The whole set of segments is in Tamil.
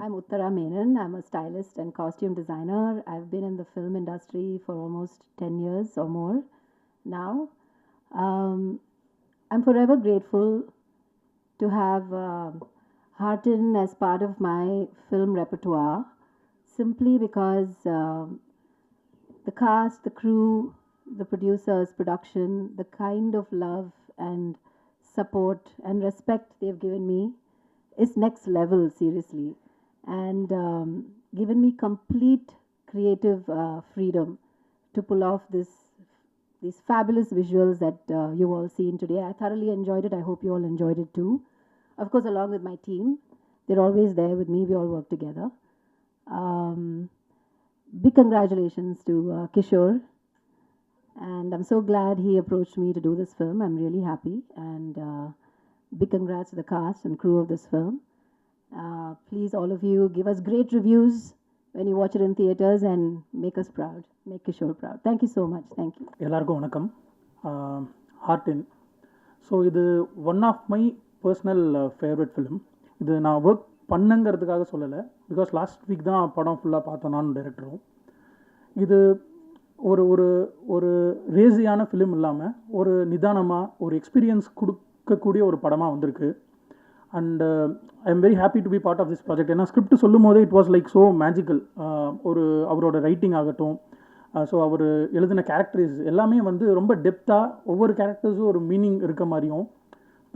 I'm Uttara Menon. I'm a stylist and costume designer. I've been in the film industry for almost 10 years or more now. Um, I'm forever grateful to have Hartin as part of my film repertoire simply because the cast, the crew, the producers, production, the kind of love and support and respect they've given me is next level, seriously, and given me complete creative freedom to pull off these fabulous visuals that you all seen today. I thoroughly enjoyed it. I hope you all enjoyed it too. Of course, along with my team, they're always there with me. We all work together. Um, Big congratulations to Kishore, and I'm so glad he approached me to do this film. I'm really happy, and big congrats to the cast and crew of this film. Please, all of you, give us great reviews when you watch it in theaters and make us proud, make Kishore proud. Thank you so much. Thank you. எல்லாருக்கும் வணக்கம். ஹார்டின். ஸோ இது one of my personal favourite film. இது நான் ஒர்க் பண்ணுங்கிறதுக்காக சொல்லலை, பிகாஸ் லாஸ்ட் வீக் தான் படம் ஃபுல்லாக பார்த்தோம் நானும் டைரக்டரும். இது ஒரு ஒரு ஒரு ரேசியான ஃபிலிம் இல்லாமல் ஒரு நிதானமாக ஒரு எக்ஸ்பீரியன்ஸ் கொடுக்கக்கூடிய ஒரு படமாக வந்திருக்கு. And I am very happy to be part of this project. ஏன்னா ஸ்கிரிப்ட் சொல்லும் போதே it was like so magical. ஒரு அவரோட ரைட்டிங் ஆகட்டும், ஸோ அவர் எழுதின கேரக்டர்ஸ் எல்லாமே வந்து ரொம்ப டெப்த்தாக ஒவ்வொரு கேரக்டர்ஸும் ஒரு மீனிங் இருக்க மாதிரியும்,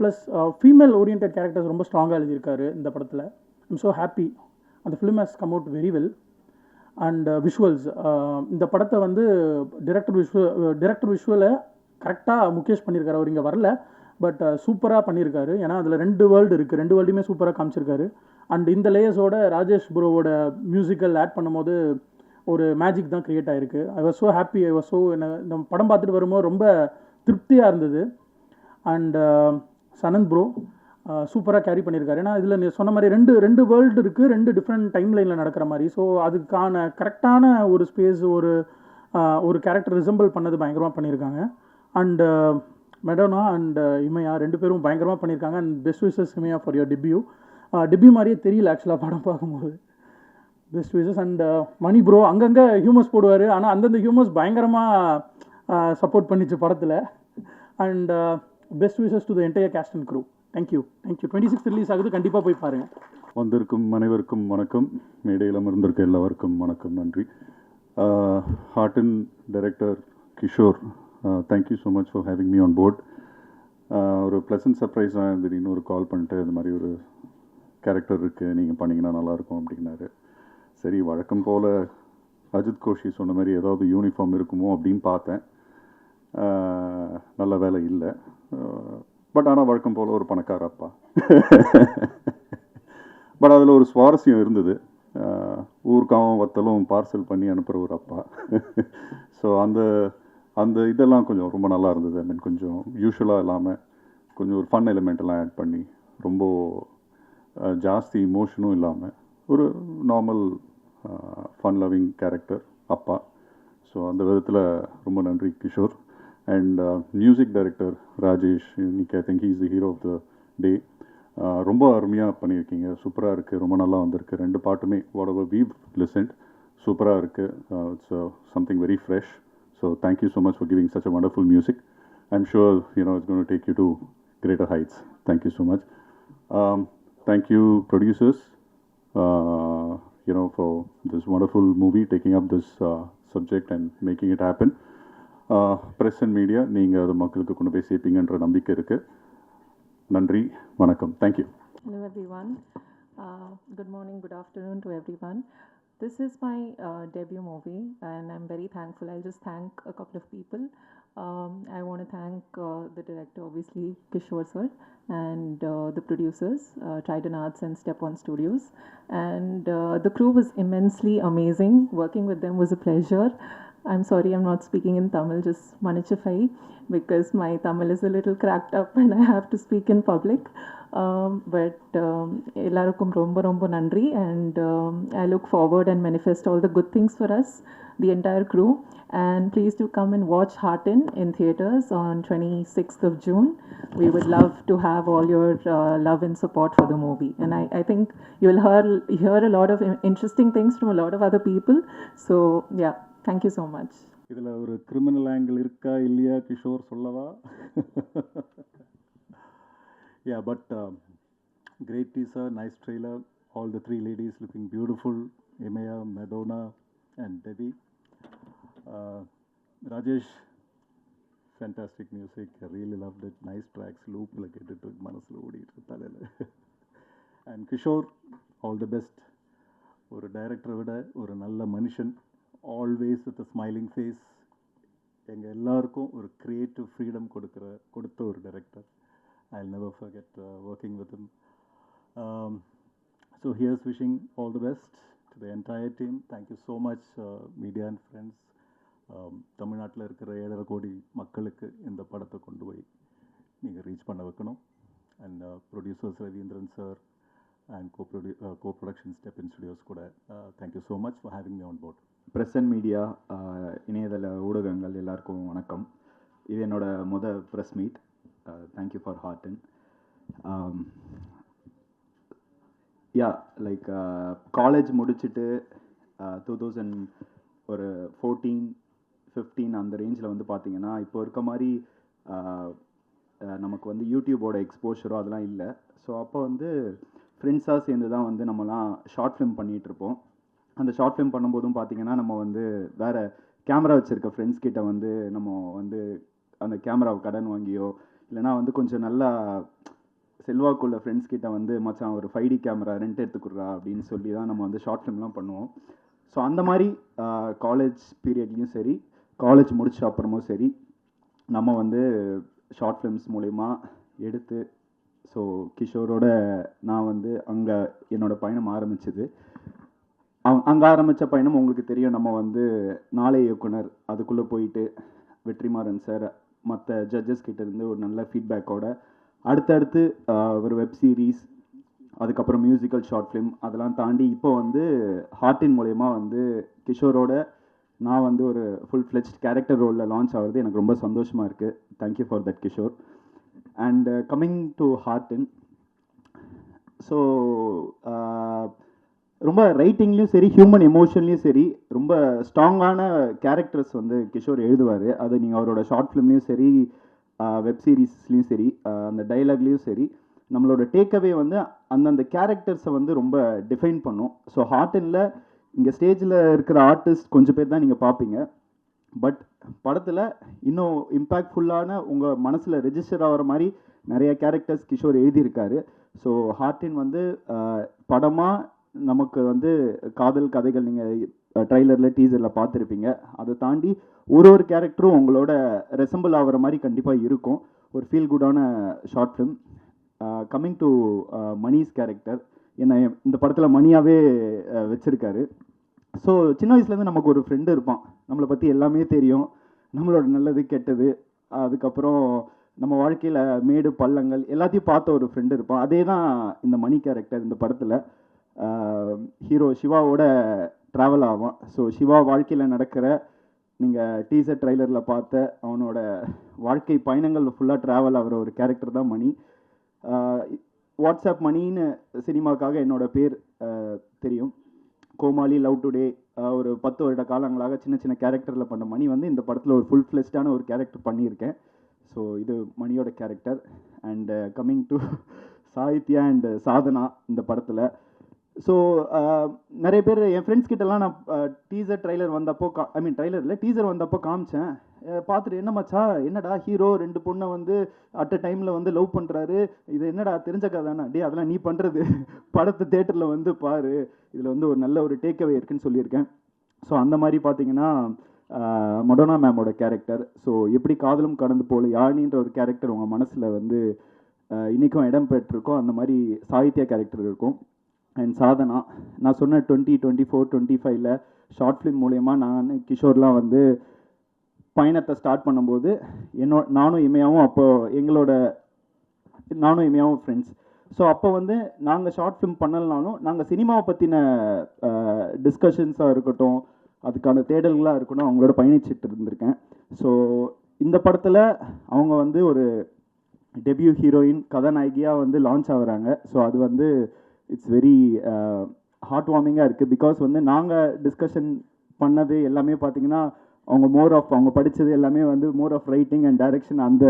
ப்ளஸ் ஃபீமேல் ஓரியன்ட் கேரக்டர்ஸ் ரொம்ப ஸ்ட்ராங்காக எழுதியிருக்காரு இந்த படத்தில். I'm so happy. அந்த film has come out very well. And visuals, இந்த படத்தை வந்து டிரெக்டர் விஷுவலை கரெக்டாக முகேஷ் பண்ணியிருக்காரு. அவர் இங்கே வரல, பட் சூப்பராக பண்ணியிருக்காரு. ஏன்னா அதில் 2 வேர்ல்டு இருக்குது, 2 வேர்ல்டுமே சூப்பராக காமிச்சிருக்காரு. அண்ட் இந்த லேயர்ஸோட ராஜேஷ் ப்ரோவோட மியூசிக்கல் ஆட் பண்ணும்போது ஒரு மேஜிக் தான் க்ரியேட் ஆகிருக்கு. I was so happy. I was so இந்த படம் பார்த்துட்டு வரும்போது ரொம்ப திருப்தியாக இருந்தது. அண்ட் சனந்த் ப்ரோ சூப்பராக கேரி பண்ணியிருக்காரு. ஏன்னா இதில் நீ சொன்ன மாதிரி ரெண்டு வேர்ல்டு இருக்குது, 2 டிஃப்ரெண்ட் டைம் லைனில் நடக்கிற மாதிரி. ஸோ அதுக்கான கரெக்டான ஒரு ஸ்பேஸ், ஒரு கேரக்டர் ரிசம்பிள் பண்ணது பயங்கரமாக பண்ணியிருக்காங்க. அண்ட் மெடோனா அண்ட் இமையா 2 பேரும் பயங்கரமாக பண்ணியிருக்காங்க. And best wishes Imaiya for your debut மாதிரியே தெரியல ஆக்சுவலாக படம் பார்க்கும்போது. Best wishes. And Mani bro அங்கங்கே ஹியூமர்ஸ் போடுவார், ஆனால் அந்தந்த ஹியூமர்ஸ் பயங்கரமாக சப்போர்ட் பண்ணிச்சு படத்தில். And best wishes to the entire cast and crew. Thank you. 26 release ஆகுது, கண்டிப்பாக போய் பாருங்கள். வந்திருக்கும் அனைவருக்கும் வணக்கம். மேடையில் அமர்ந்திருக்க எல்லாருக்கும் வணக்கம், நன்றி. Heartin director Kishore, thank you so much for having me on board. ஒரு ப்ளசன்ட் சர்ப்ரைஸாக இருந்தது. இன்னொரு கால் பண்ணிட்டு இந்த மாதிரி ஒரு கேரக்டர் இருக்குது, நீங்கள் பண்ணிங்கன்னா நல்லாயிருக்கும் அப்படின்னாரு. சரி, வழக்கம் போல் அஜித் கோஷி சொன்ன மாதிரி ஏதாவது யூனிஃபார்ம் இருக்குமோ அப்படின்னு பார்த்தேன். நல்ல வேலை இல்லை. பட் ஆனால் வழக்கம் போல் ஒரு பணக்கார அப்பா. பட் அதில் ஒரு சுவாரஸ்யம் இருந்தது. ஊருக்காவும் வத்தலும் பார்சல் பண்ணி அனுப்புகிற ஒரு அப்பா. ஸோ அந்த இதெல்லாம் கொஞ்சம் ரொம்ப நல்லா இருந்தது. ஐ மீன் கொஞ்சம் யூஷுவலாக இல்லாமல் கொஞ்சம் ஒரு ஃபன் எலிமெண்ட்டெல்லாம் ஆட் பண்ணி ரொம்ப ஜாஸ்தி இமோஷனும் இல்லாமல் ஒரு நார்மல் ஃபன் லவ்விங் கேரக்டர் அப்பா. ஸோ அந்த விதத்தில் ரொம்ப நன்றி Kishore. And music director Rajesh, இன்னைக்கு I think he's the hero of the day. ரொம்ப அருமையாக பண்ணியிருக்கீங்க, சூப்பராக இருக்குது, ரொம்ப நல்லா வந்திருக்கு. 2 பாட்டுமே வாட் எவர் வீவ் லிசன்ட் சூப்பராக இருக்குது. It's something very fresh. So thank you so much for giving such a wonderful music. I'm sure it's gonna to take you to greater heights. Thank you so much. Thank you producers for this wonderful movie, taking up this subject and making it happen. Press and media, நீங்கள் அது மக்களுக்கு கொண்டு போய் சேர்ப்பீங்கன்ற நம்பிக்கை இருக்குது. நன்றி, வணக்கம். Thank you. Hello everyone. Good morning, good afternoon to everyone. This is my debut movie and I'm very thankful. I'll just thank a couple of people. I want to thank the director, obviously, Kishore sir, and the producers, Trident Arts and Step One Studios. And the crew was immensely amazing. Working with them was a pleasure. I'm sorry I'm not speaking in Tamil, just Manichafai. because my Tamil is a little cracked up and I have to speak in public. But எல்லாருக்கும் ரொம்ப ரொம்ப நன்றி, and I look forward and manifest all the good things for us, the entire crew. And please do come and watch Heartin in theaters on 26th of June. We would love to have all your love and support for the movie. And I think you will hear a lot of interesting things from a lot of other people. So yeah, thank you so much. இதில் ஒரு கிரிமினல் ஆங்கிள் இருக்கா இல்லையா கிஷோர் சொல்லவா? Yeah, but great teaser, nice trailer. All the three ladies looking beautiful. Emaya, Madonna, and Debbie. Rajesh, fantastic music. I really loved it. Nice tracks. Loop like it to manasla odi. And Kishore, all the best. ஒரு டைரக்டரை விட ஒரு நல்ல மனுஷன், always with a smiling face. எங்கள் எல்லாருக்கும் ஒரு க்ரியேட்டிவ் ஃப்ரீடம் கொடுத்த ஒரு director. I'll never forget working with him. So here's wishing all the best to the entire team. Thank you so much, media and friends. தமிழ்நாட்டில் இருக்கிற 7.5 கோடி மக்களுக்கு இந்த படத்தை கொண்டு போய் நீங்கள் ரீச் பண்ண வைக்கணும். And producers Ravindran sir and co-production Step In Studios கூட thank you so much for having me on board. Press and media, இணையதள ஊடகங்கள் எல்லாருக்கும் வணக்கம். இது என்னோட press meet. Thank you for Heartin. Like college முடிச்சுட்டு 2014-15 அந்த ரேஞ்சில் வந்து பார்த்தீங்கன்னா இப்போ இருக்க மாதிரி நமக்கு வந்து யூடியூபோட எக்ஸ்போஷரோ அதெல்லாம் இல்லை. ஸோ அப்போ வந்து ஃப்ரெண்ட்ஸாக சேர்ந்து தான் வந்து நம்மலாம் ஷார்ட் ஃபிலிம் பண்ணிகிட்ருப்போம். அந்த ஷார்ட் ஃபிலிம் பண்ணும்போதும் பார்த்தீங்கன்னா நம்ம வந்து வேறு கேமரா வச்சுருக்க ஃப்ரெண்ட்ஸ் கிட்ட வந்து நம்ம வந்து அந்த கேமராவை கடன் வாங்கியோ இல்லைனா வந்து கொஞ்சம் நல்லா செல்வாக்குள்ள ஃப்ரெண்ட்ஸ் கிட்ட வந்து மச்சான் ஒரு 5D கேமரா ரெண்ட் எடுத்துக்குறா அப்படின்னு சொல்லி தான் நம்ம வந்து ஷார்ட் ஃபிலிம்லாம் பண்ணுவோம். ஸோ அந்த மாதிரி காலேஜ் பீரியட்லேயும் சரி, காலேஜ் முடிச்ச அப்புறமும் சரி, நம்ம வந்து ஷார்ட் ஃபிலிம்ஸ் மூலயமா எடுத்து, ஸோ கிஷோரோட நான் வந்து அங்கே என்னோடய பயணம் ஆரம்பிச்சது. அங்கே ஆரம்பித்த பயணம் உங்களுக்கு தெரியும். நம்ம வந்து நாளை இயக்குனர் அதுக்குள்ளே போயிட்டு வெற்றிமாறன் சார் மற்ற ஜட்ஜஸ் கிட்டேருந்து ஒரு நல்ல ஃபீட்பேக்கோட அடுத்தடுத்து ஒரு வெப் சீரிஸ், அதுக்கப்புறம் மியூசிக்கல் ஷார்ட் ஃபிலிம், அதெல்லாம் தாண்டி இப்போ வந்து Heartin மூலயமா வந்து கிஷோரோட நான் வந்து ஒரு ஃபுல் ஃப்ளெஜ்ட் கேரக்டர் ரோலில் லான்ச் ஆகிறது எனக்கு ரொம்ப சந்தோஷமாக இருக்குது. Thank you for that Kishore. And coming to Heartin, so ரொம்ப ரைட்டிங்லேயும் சரி, ஹியூமன் எமோஷன்லேயும் சரி, ரொம்ப ஸ்ட்ராங்கான கேரக்டர்ஸ் வந்து கிஷோர் எழுதுவார். அது நீங்கள் அவரோட ஷார்ட் ஃபிலிம்லேயும் சரி, வெப் சீரிஸ்லேயும் சரி, அந்த டைலாக்லேயும் சரி, நம்மளோட டேக்அவே வந்து அந்தந்த கேரக்டர்ஸை வந்து ரொம்ப டிஃபைன் பண்ணும். ஸோ Heartinல இங்கே ஸ்டேஜில் இருக்கிற ஆர்டிஸ்ட் கொஞ்சம் பேர் தான் நீங்கள் பார்ப்பீங்க. பட் படத்தில் இன்னும் இம்பேக்ட்ஃபுல்லான உங்கள் மனசில் ரெஜிஸ்டர் ஆகிற மாதிரி நிறைய கேரக்டர்ஸ் கிஷோர் எழுதியிருக்காரு. ஸோ Heartin வந்து படமாக நமக்கு வந்து காதல் கதைகள் நீங்கள் ட்ரைலரில் டீசரில் பார்த்துருப்பீங்க. அதை தாண்டி ஒரு கேரக்டரும் உங்களோட ரெசம்பிள் ஆகிற மாதிரி கண்டிப்பாக இருக்கும். ஒரு ஃபீல் குட்டான short film. Coming to Mani's character, என்னை இந்த படத்தில் மணியாகவே வச்சுருக்காரு. ஸோ சின்ன வயசுலேருந்து நமக்கு ஒரு ஃப்ரெண்டு இருப்பான், நம்மளை பற்றி எல்லாமே தெரியும், நம்மளோட நல்லது கெட்டது, அதுக்கப்புறம் நம்ம வாழ்க்கையில் மேடு பள்ளங்கள் எல்லாத்தையும் பார்த்த ஒரு ஃப்ரெண்டு இருப்பான். அதே தான் இந்த மணி கேரக்டர் இந்த படத்தில். ஹீரோ சிவாவோட ட்ராவல் ஆவான். ஸோ சிவா வாழ்க்கையில் நடக்கிற நீங்கள் டீசர் ட்ரைலரில் பார்த்த அவனோட வாழ்க்கை பயணங்கள் ஃபுல்லாக ட்ராவல் ஆகிற ஒரு கேரக்டர் தான் மணி. வாட்ஸ்அப் மணின்னு சினிமாவுக்காக என்னோடய பேர் தெரியும். கோமாளி, லவ் டுடே, ஒரு 10 வருட காலங்களாக சின்ன சின்ன கேரக்டரில் பண்ண மணி வந்து இந்த படத்தில் ஒரு ஃபுல் ஃப்ளெஷ்டான ஒரு கேரக்டர் பண்ணியிருக்கேன். ஸோ இது மணியோட character. And coming to Sahithya and Sadhana இந்த படத்தில். ஸோ நிறைய பேர் என் ஃப்ரெண்ட்ஸ் கிட்டலாம் நான் டீசர் ட்ரைலர் வந்தப்போ ட்ரைலரில் டீசர் வந்தப்போ காமிச்சேன். பார்த்துட்டு என்ன மச்சா, என்னடா ஹீரோ 2 பொண்ணை வந்து அட் அ டைமில் வந்து லவ் பண்ணுறாரு, இது என்னடா தெரிஞ்ச கதானா? டே அதெல்லாம் நீ பண்ணுறது, படத்தை தேட்டரில் வந்து பாரு, இதில் வந்து ஒரு நல்ல ஒரு டேக்அவே இருக்குன்னு சொல்லியிருக்கேன். ஸோ அந்த மாதிரி பார்த்தீங்கன்னா மடோனா மேமோட கேரக்டர், ஸோ எப்படி காதலும் கடந்து போல யாழினின்ற ஒரு கேரக்டர் உங்கள் மனசில் வந்து இன்றைக்கும் இடம் பெற்றிருக்கோம், அந்த மாதிரி சாகித்யா கேரக்டர் இருக்கும். அண்ட் சாதனா, நான் சொன்ன 2024-25 ஷார்ட் ஃபிலிம் மூலயமா நான் கிஷோர்லாம் வந்து பயணத்தை ஸ்டார்ட் பண்ணும்போது நானும் இமையாவும் ஃப்ரெண்ட்ஸ். ஸோ அப்போ வந்து நாங்கள் ஷார்ட் ஃபிலிம் பண்ணலனாலும் நாங்கள் சினிமாவை பற்றின டிஸ்கஷன்ஸாக இருக்கட்டும், அதுக்கான தேடல்களாக இருக்கட்டும், அவங்களோட பயணிச்சுட்டு இருந்திருக்கேன். ஸோ இந்த படத்தில் அவங்க வந்து ஒரு டெபியூ ஹீரோயின் கதாநாயகியாக வந்து லான்ச் ஆகுறாங்க. ஸோ அது வந்து இட்ஸ் வெரி ஹார்ட் வார்மிங்காக இருக்குது. பிகாஸ் வந்து நாங்கள் டிஸ்கஷன் பண்ணது எல்லாமே பார்த்தீங்கன்னா அவங்க படித்தது எல்லாமே வந்து more of writing and direction அந்த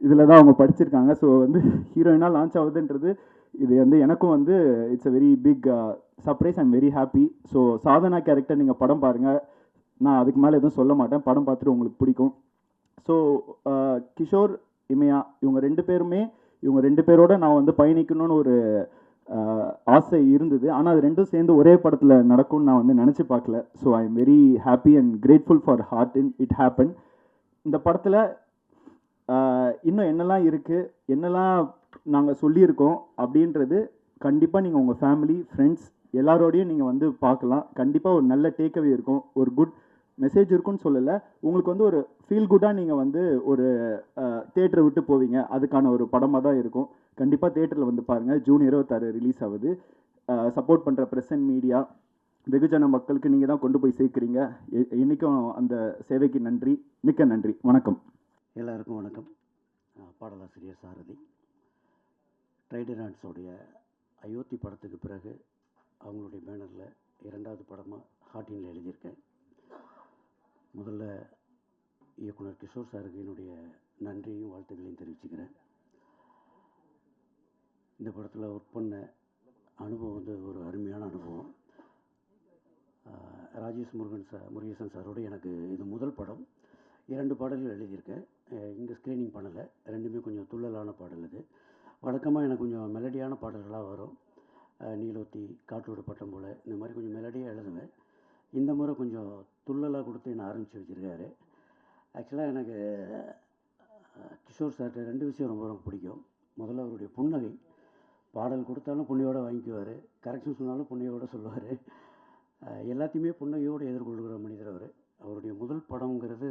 இதில் தான் அவங்க படிச்சிருக்காங்க. ஸோ வந்து ஹீரோயினாக லான்ச் ஆகுதுன்றது இது வந்து எனக்கும் வந்து it's a very big surprise. I'm very happy. So Sadhana character நீங்கள் படம் பாருங்கள், நான் அதுக்கு மேலே எதுவும் சொல்ல மாட்டேன், படம் பார்த்துட்டு உங்களுக்கு பிடிக்கும். ஸோ கிஷோர், இமையா இவங்க ரெண்டு பேரோட நான் வந்து பயணிக்கணும்னு ஒரு ஆசை இருந்தது. ஆனால் அது ரெண்டும் சேர்ந்து ஒரே படத்தில் நடக்கும்னு நான் வந்து நினச்சி பார்க்கல. So I am very happy and grateful for heart it happen. இந்த படத்தில் இன்னும் என்னெல்லாம் இருக்குது, என்னெல்லாம் நாங்கள் சொல்லியிருக்கோம் அப்படின்றது கண்டிப்பாக நீங்கள் உங்கள் ஃபேமிலி ஃப்ரெண்ட்ஸ் எல்லாரோடையும் நீங்கள் வந்து பார்க்கலாம். கண்டிப்பாக ஒரு நல்ல டேக்அவே இருக்கும், ஒரு குட் மெசேஜ் இருக்குன்னு சொல்லலை, உங்களுக்கு வந்து ஒரு ஃபீல் குட்டாக நீங்கள் வந்து ஒரு தேட்டரை விட்டு போவீங்க, அதுக்கான ஒரு படமாக தான் இருக்கும். கண்டிப்பாக தேட்டரில் வந்து பாருங்கள். ஜூன் 26 ரிலீஸ் ஆகுது. சப்போர்ட் பண்ணுற ப்ரெஸ் அண்ட் மீடியா, வெகுஜன மக்களுக்கு நீங்கள் தான் கொண்டு போய் சேர்க்குறீங்க. என்றைக்கும் அந்த சேவைக்கு நன்றி, மிக்க நன்றி. வணக்கம். எல்லாருக்கும் வணக்கம். பாடலாசிரியர் சாரதி. ட்ரைடர் ஆர்ட்ஸோடைய அயோத்தி படத்துக்கு பிறகு அவங்களுடைய பேனரில் 2வது படமாக ஹார்டினில் எழுதியிருக்கேன். முதல்ல இயக்குனர் கிஷோர் சாருக்கு என்னுடைய நன்றியும் வாழ்த்துக்களையும் தெரிவிச்சுக்கிறேன். இந்த படத்தில் ஒர்க் பண்ண அனுபவம் வந்து ஒரு அருமையான அனுபவம். ராஜேஷ் முருகேசன் சாரோட எனக்கு இது முதல் படம். 2 பாடல்கள் எழுதியிருக்கேன். இங்கே ஸ்க்ரீனிங் பண்ணலை, ரெண்டுமே கொஞ்சம் துள்ளலான பாடல். இது வழக்கமாக எனக்கு கொஞ்சம் மெலடியான பாடல்களாக வரும். நீலோத்தி, காற்றோடு பட்டம் போல், இந்த மாதிரி கொஞ்சம் மெலடியாக எழுதுவேன். இந்த முறை கொஞ்சம் துள்ளலாக கொடுத்து என்னை ஆரம்பித்து வச்சுருக்காரு. ஆக்சுவலாக எனக்கு கிஷோர் சார்கிட்ட 2 விஷயம் ரொம்ப ரொம்ப பிடிக்கும். முதல்ல அவருடைய புன்னகை. பாடல் கொடுத்தாலும் புண்ணையோடு வாங்கிக்குவார், கரெக்ஷன் சொன்னாலும் புண்ணையோடு சொல்லுவார். எல்லாத்தையுமே புன்னகையோடு எதிர்கொள்கிற மனிதர் அவர். அவருடைய முதல் படங்கிறது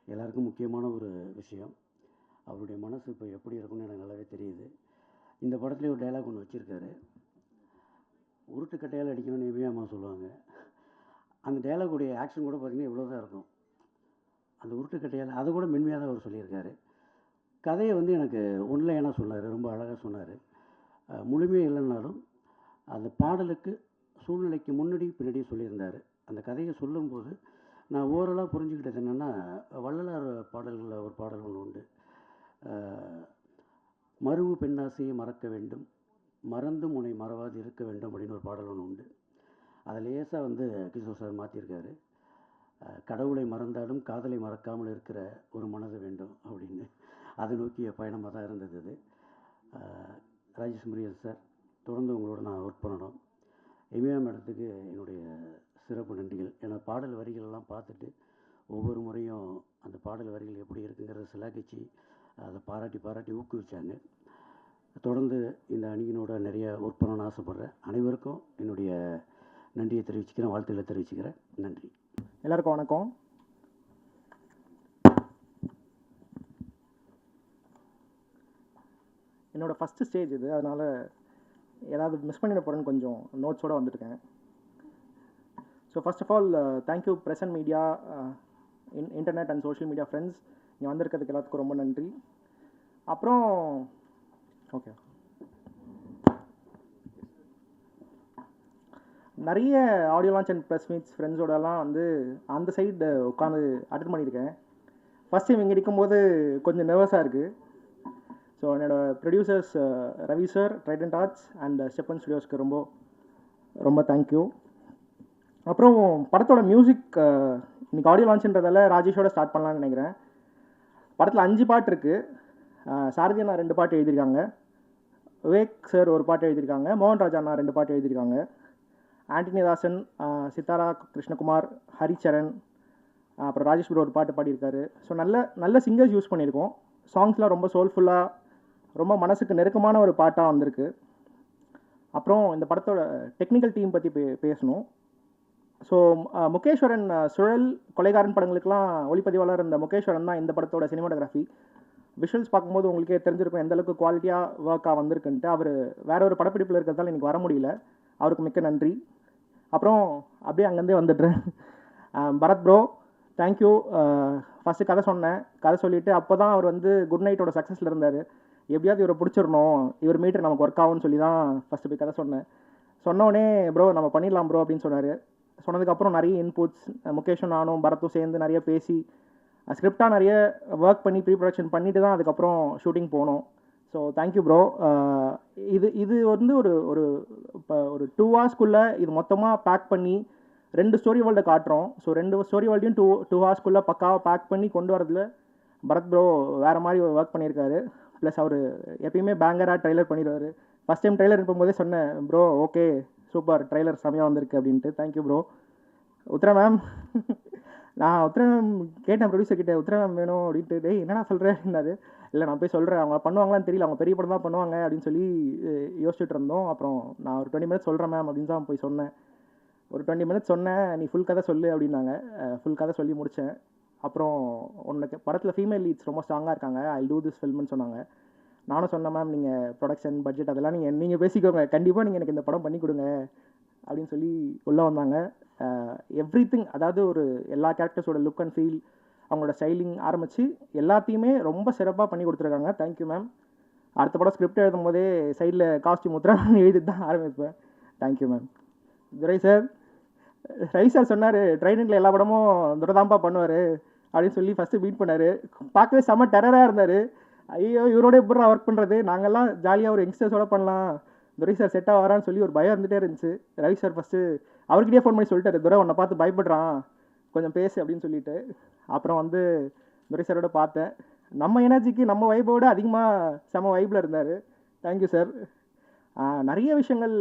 எல்லாருக்கும் முக்கியமான ஒரு விஷயம். அவருடைய மனசு இப்போ எப்படி இருக்குன்னு எனக்கு நல்லாவே தெரியுது. இந்த படத்துலேயே ஒரு டைலாக் ஒன்று வச்சுருக்காரு, உருட்டுக்கட்டையால் அடிக்கணும்னு எவ்வியாமா சொல்லுவாங்க. அந்த டைலாக்குடைய ஆக்ஷன் கூட பார்த்திங்கன்னா இவ்வளோ தான் இருக்கும். அந்த உருட்டுக்கட்டையால் அதை கூட மென்மையாக தான் அவர் சொல்லியிருக்காரு. கதையை வந்து எனக்கு ஒன்லைனாக சொன்னார், ரொம்ப அழகாக சொன்னார். முழுமையாக இல்லைன்னாலும் அந்த பாடலுக்கு சூழ்நிலைக்கு முன்னாடி பின்னாடி சொல்லியிருந்தார். அந்த கதையை சொல்லும்போது நான் ஓரளவு புரிஞ்சுக்கிட்டது என்னென்னா, வள்ளலார் பாடல்களில் ஒரு பாடல் ஒன்று உண்டு, மருவு பெண்ணாசையை மறக்க வேண்டும், மறந்தும் உன்னை மறவாது இருக்க வேண்டும் அப்படின்னு ஒரு பாடல் ஒன்று உண்டு. அதை லேசாக வந்து கிஷோர் சார் மாற்றியிருக்காரு. கடவுளை மறந்தாலும் காதலை மறக்காமல் இருக்கிற ஒரு மனது வேண்டும் அப்படின்னு. அதை நோக்கிய பயணமாக தான் இருந்தது அது. ராஜேஷ் முருகன் சார், தொடர்ந்து உங்களோட நான் ஒர்க் பண்ணணும். இமையா மேடத்துக்கு என்னுடைய சிறப்பு நன்றிகள். ஏன்னா பாடல் வரிகளெல்லாம் பார்த்துட்டு ஒவ்வொரு முறையும் அந்த பாடல் வரிகள் எப்படி இருக்குங்கிறத சிலாக்கிச்சு அதை பாராட்டி ஊக்குவிச்சாங்க. தொடர்ந்து இந்த அணியினோட நிறைய ஒர்க் பண்ணணும்னு ஆசைப்பட்றேன். அனைவருக்கும் என்னுடைய நன்றியை தெரிவிச்சுக்கிறேன், வாழ்த்துக்களை தெரிவிச்சுக்கிறேன். நன்றி. எல்லாருக்கும் வணக்கம். என்னோடய ஃபஸ்ட்டு ஸ்டேஜ் இது, அதனால் ஏதாவது மிஸ் பண்ணிட போகிறேன்னு கொஞ்சம் நோட்ஸோடு வந்துட்டுருக்கேன். So first of all thank you press and media, internet and social media friends. இங்கே வந்திருக்கிறதுக்கு எல்லாத்துக்கும் ரொம்ப நன்றி. அப்புறம் ஓகே, நிறைய audio launch and press meets ஃப்ரெண்ட்ஸோடலாம் வந்து அந்த சைடு உட்காந்து அட்டென்ட் பண்ணியிருக்கேன். ஃபஸ்ட் டைம் இங்கே இருக்கும்போது கொஞ்சம் நர்வஸாக இருக்குது. ஸோ என்னோடய producers Ravi sir, Trident Arts and Stephen ஸ்டுடியோஸ்க்கு ரொம்ப ரொம்ப தேங்க்யூ. அப்புறம் படத்தோட மியூசிக் இன்றைக்கி ஆடியோ லான்ச்சுன்றதால ராஜேஷோட ஸ்டார்ட் பண்ணலான்னு நினைக்கிறேன். படத்தில் 5 பாட்டு இருக்குது. சாரதி அண்ணா 2 பாட்டு எழுதியிருக்காங்க, விவேக் சார் ஒரு பாட்டு எழுதியிருக்காங்க, மோகன் ராஜா அண்ணா 2 பாட்டு எழுதியிருக்காங்க, ஆண்டனி தாசன், சித்தாரா கிருஷ்ணகுமார், ஹரிச்சரன், அப்புறம் ராஜேஷ் ப்ரோ ஒரு பாட்டு பாடியிருக்காரு. ஸோ நல்ல சிங்கர்ஸ் யூஸ் பண்ணியிருக்கோம். சாங்ஸ்லாம் ரொம்ப சோல்ஃபுல்லாக, ரொம்ப மனசுக்கு நெருக்கமான ஒரு பாட்டாக வந்திருக்கு. அப்புறம் இந்த படத்தோட டெக்னிக்கல் டீம் பற்றி பேசணும். ஸோ முகேஸ்வரன் சுழல் கொலைகாரன் படங்களுக்கெல்லாம் ஒளிப்பதிவாளர் இந்த முகேஸ்வரன் தான் இந்த படத்தோட சினிமாட்டோகிராஃபி. விஷுவல்ஸ் பார்க்கும்போது உங்களுக்கே தெரிஞ்சிருக்கும் எந்த அளவுக்கு குவாலிட்டியாக ஒர்க்காக வந்திருக்குன்ட்டு. அவர் வேற ஒரு படப்பிடிப்பில் இருக்கிறதால எனக்கு வர முடியல, அவருக்கு மிக்க நன்றி. அப்புறம் அப்படியே அங்கேருந்தே வந்துடுறேன். Bharat bro thank you. ஃபஸ்ட்டு கதை சொன்னேன், கதை சொல்லிவிட்டு அப்போ தான் அவர் வந்து குட் நைட்டோட சக்ஸஸில் இருந்தார். எப்படியாவது இவரை பிடிச்சிடணும், இவர் மீட்டர் நமக்கு ஒர்க் ஆகும்னு சொல்லி தான் ஃபஸ்ட்டு போய் கதை சொன்னேன். சொன்னோடனே ப்ரோ நம்ம பண்ணிடலாம் ப்ரோ அப்படின்னு சொன்னார். சொன்னதுக்கப்புறம் நிறைய இன்புட்ஸ் முகேஷும் நானும் பரத்தும் சேர்ந்து நிறைய பேசி ஸ்கிரிப்டாக நிறைய ஒர்க் பண்ணி ப்ரீ ப்ரொடக்ஷன் பண்ணிட்டு தான் அதுக்கப்புறம் ஷூட்டிங் போனோம். So thank you bro. இது வந்து ஒரு இப்போ ஒரு 2 ஹவர்ஸ்க்குள்ளே இது மொத்தமாக பேக் பண்ணி 2 ஸ்டோரி வேர்ல்டை காட்டுறோம். ஸோ 2 ஸ்டோரி வேர்ல்டையும் 2 ஹவர்ஸ்க்குள்ளே பக்காவாக பேக் பண்ணி கொண்டு வரதுல பரத் ப்ரோ வேறு மாதிரி ஒர்க் பண்ணியிருக்காரு. ப்ளஸ் அவர் எப்பயுமே பேங்கராக ட்ரைலர் பண்ணிடுவார். ஃபஸ்ட் டைம் ட்ரைலர் இருக்கும்போதே சொன்னேன் ப்ரோ ஓகே சூப்பர் ட்ரைலர் செமையாக வந்திருக்கு அப்படின்ட்டு. Thank you bro. உத்ரா மேம் நான் உத்ரா மேம் கேட்டேன் ப்ரொடியூசர் கிட்டே, உத்ரா மேம் வேணும் அப்படின்ட்டு. டேய் என்னடா சொல்கிறேன் அப்படின்னாரு. இல்லை நான் போய் சொல்கிறேன், அவங்க பண்ணுவாங்களான்னு தெரியல, அவங்க பெரிய படம் தான் பண்ணுவாங்க அப்படின்னு சொல்லி யோசிச்சுட்டு இருந்தோம். அப்புறம் நான் ஒரு 20 மினிட்ஸ் சொல்கிறேன் மேம் அப்படின்னு தான் போய் சொன்னேன். ஒரு 20 மினிட்ஸ் சொன்னேன், நீ ஃபுல் கதை சொல்லு அப்படின்னாங்க. ஃபுல் கதை சொல்லி முடித்தேன். அப்புறம் உனக்கு படத்தில் ஃபீமேல் லீட்ஸ் ரொம்ப ஸ்ட்ராங்காக இருக்காங்க, ஐ டூ திஸ் ஃபில்ம்னு சொன்னாங்க. நானும் சொன்னேன் மேம் நீங்கள் ப்ரொடக்ஷன் பட்ஜெட் அதெல்லாம் நீங்கள் பேசிக்கோங்க, கண்டிப்பாக நீங்கள் எனக்கு இந்த படம் பண்ணி கொடுங்க அப்படின்னு சொல்லி உள்ளே வந்தாங்க. எவ்ரிதிங், அதாவது ஒரு எல்லா கேரக்டர்ஸோட லுக் அண்ட் ஃபீல், அவங்களோட ஸ்டைலிங் ஆரம்பித்து எல்லாத்தையுமே ரொம்ப சிறப்பாக பண்ணி கொடுத்துருக்காங்க. Thank you ma'am. அடுத்த படம் ஸ்கிரிப்ட் எழுதும் போதே சைடில் காஸ்டியூம் உத்தரவான்னு எழுதி தான் ஆரம்பிப்பேன். Thank you ma'am. Durai sir, Ravi sir சொன்னார் ட்ரைனிங்கில் எல்லா படமும் துரதாம்பா பண்ணுவார் அப்படின்னு சொல்லி ஃபஸ்ட்டு மீட் பண்ணார். பார்க்கவே செம்ம டெரராக இருந்தார். ஐயோ இவரோட எப்படா ஒர்க் பண்ணுறது, நாங்கள்லாம் ஜாலியாக ஒரு யங்ஸ்டர்ஸோட பண்ணலாம், துரை சார் செட்டாக வரான்னு சொல்லி ஒரு பயம் இருந்துகிட்டே இருந்துச்சு. ரவி சார் ஃபஸ்ட்டு அவர்கிட்டயே ஃபோன் பண்ணி சொல்லிட்டாரு, துரை உன்னை பார்த்து பயப்படுறான் கொஞ்சம் பேசு அப்படின்னு சொல்லிட்டு. அப்புறம் வந்து துரை சாரோட பார்த்தேன், நம்ம எனர்ஜிக்கு நம்ம வைபோட அதிகமாக செம வைப்பில் இருந்தார். Thank you sir. நிறைய விஷயங்கள்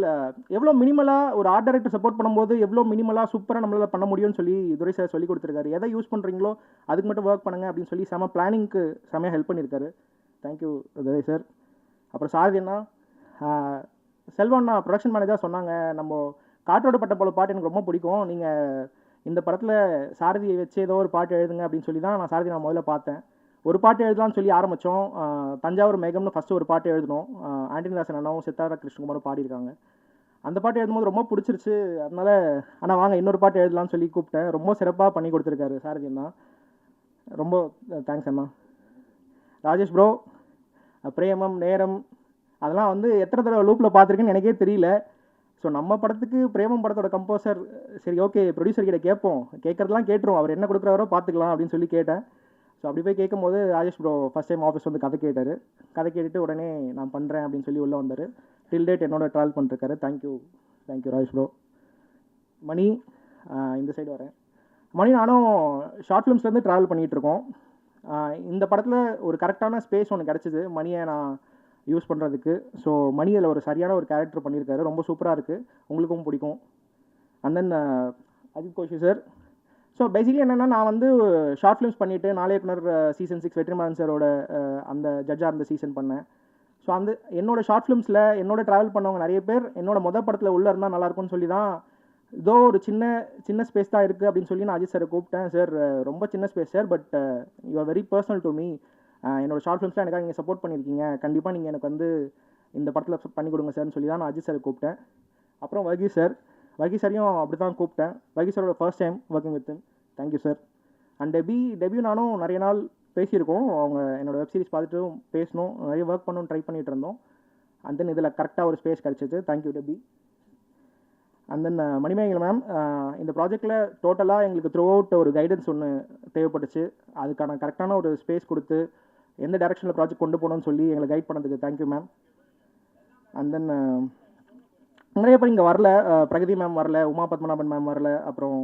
எவ்வளோ மினிமலாக ஒரு ஆர்ட் டைரக்டர் சப்போர்ட் பண்ணும்போது எவ்வளோ மினிமலாக சூப்பராக நம்மளால் பண்ண முடியும்னு சொல்லி துரை சார் சொல்லி கொடுத்துருக்காரு. எதை யூஸ் பண்ணுறீங்களோ அதுக்கு மட்டும் ஒர்க் பண்ணுங்க அப்படின்னு சொல்லி செம பிளானிங்க்கு செமையாக ஹெல்ப் பண்ணியிருக்காரு. தேங்க்யூ துரை சார். அப்புறம் சாரதி அண்ணா, செல்வண்ணா ப்ரொடக்ஷன் மேனேஜர் சொன்னாங்க, நம்ம காற்றோட பட்ட போல பாட்டு எனக்கு ரொம்ப பிடிக்கும், நீங்கள் இந்த படத்தில் சாரதியை வச்சு ஏதோ ஒரு பாட்டு எழுதுங்க அப்படின்னு சொல்லி தான் நான் சாரதி நான் முதல்ல பார்த்தேன். ஒரு பாட்டு எழுதலாம்னு சொல்லி ஆரம்பித்தோம். தஞ்சாவூர் மேகம்னு ஃபஸ்ட்டு ஒரு பாட்டு எழுதினோம். ஆண்டனி தாசன் அண்ணாவும் சித்தாரா கிருஷ்ணகுமாரும் பாடியிருக்காங்க. அந்த பாட்டு எழுதும்போது ரொம்ப பிடிச்சிருச்சு. அதனால் ஆனால் வாங்க இன்னொரு பாட்டு எழுதலாம்னு சொல்லி கூப்பிட்டேன். ரொம்ப சிறப்பாக பண்ணி கொடுத்துருக்காரு சாரதி அண்ணா, ரொம்ப தேங்க்ஸ் அண்ணா. ராஜேஷ் ப்ரோ, பிரேமம் நேரம் அதெல்லாம் வந்து எத்தனை தடவை லூப்பில் பார்த்துருக்கேன்னு எனக்கே தெரியல. ஸோ நம்ம படத்துக்கு பிரேமம் படத்தோட கம்போசர் சரி ஓகே ப்ரொடியூசர் கிட்ட கேட்போம், கேட்குறதுலாம் கேட்டுருவோம், அவர் என்ன கொடுக்குறாரோ பார்த்துக்கலாம் அப்படின்னு சொல்லி கேட்டேன். ஸோ அப்படி போய் கேட்கும்போது Rajesh bro first time office வந்து கதை கேட்டார். கதை கேட்டுட்டு உடனே நான் பண்ணுறேன் அப்படின்னு சொல்லி உள்ளே வந்தார். டில் டேட் என்னோட ட்ராவல் பண்ணிருக்காரு. Thank you Rajesh bro. மணி, இந்த சைடு வரேன். மணி நானும் ஷார்ட் ஃபிலிம்ஸ்லேருந்து ட்ராவல் பண்ணிகிட்ருக்கோம். இந்த படத்தில் ஒரு கரெக்டான ஸ்பேஸ் ஒன்று கிடச்சிது மணியை நான் யூஸ் பண்ணுறதுக்கு. ஸோ மணி அதில் ஒரு சரியான ஒரு கேரக்டர் பண்ணியிருக்காரு, ரொம்ப சூப்பராக இருக்குது, உங்களுக்கும் பிடிக்கும். And then Ajith Koshy sir. So basically என்னென்னா நான் வந்து ஷார்ட் ஃபிலிம்ஸ் பண்ணிவிட்டு நாளையக்குனர் சீசன் 6 வெற்றிமாறன் சாரோட அந்த ஜட்ஜாக இருந்த சீசன் பண்ணேன். ஸோ அந்த என்னோடய ஷார்ட் ஃபிலிம்ஸில் என்னோட ட்ராவல் பண்ணவங்க நிறைய பேர் என்னோடய மொதல் படத்தில் உள்ளே இருந்தால் நல்லாயிருக்கும்னு சொல்லி தான் ஏதோ ஒரு சின்ன ஸ்பேஸ் தான் இருக்குது அப்படின்னு சொல்லி நான் அஜித் சாரை கூப்பிட்டேன். சார் ரொம்ப சின்ன space sir, but you are very personal to me, என்னோடய ஷார்ட் ஃபிலிம்ஸ்லாம் எனக்காக நீங்கள் சப்போர்ட் பண்ணியிருக்கீங்க, கண்டிப்பாக நீங்கள் எனக்கு வந்து இந்த படத்தில் பண்ணி கொடுங்க சார்னு சொல்லி தான் நான் அஜித் சாரை கூப்பிட்டேன். அப்புறம் வர்கீஸ் சாரையும் அப்படி தான் கூப்பிட்டேன். வர்கீஸ் சாரோட first time working with thank you sir. And debut நானும் நிறைய நாள் பேசியிருக்கோம். அவங்க என்னோடய வெப் சீரிஸ் பார்த்துட்டும் பேசணும், நிறைய ஒர்க் பண்ணணும்னு ட்ரை பண்ணிகிட்டு இருந்தோம். அண்ட் தென் இதில் கரெக்டாக ஒரு ஸ்பேஸ் கிடச்சிது. Thank you Debbie. And then Manimegalai ma'am, இந்த ப்ராஜெக்டில் டோட்டலாக எங்களுக்கு த்ரூ அவுட் ஒரு கைடன்ஸ் ஒன்று தேவைப்பட்டுச்சு. அதுக்கான கரெக்டான ஒரு ஸ்பேஸ் கொடுத்து எந்த டைரெக்ஷனில் ப்ராஜெக்ட் கொண்டு போகணும்னு சொல்லி எங்களை கைட் பண்ணதுக்கு தேங்க்யூ மேம். அண்ட் தென் நிறைய பேர் இங்கே வரல, பிரகதி மேம் வரல, உமா பத்மநாபன் மேம் வரல, அப்புறம்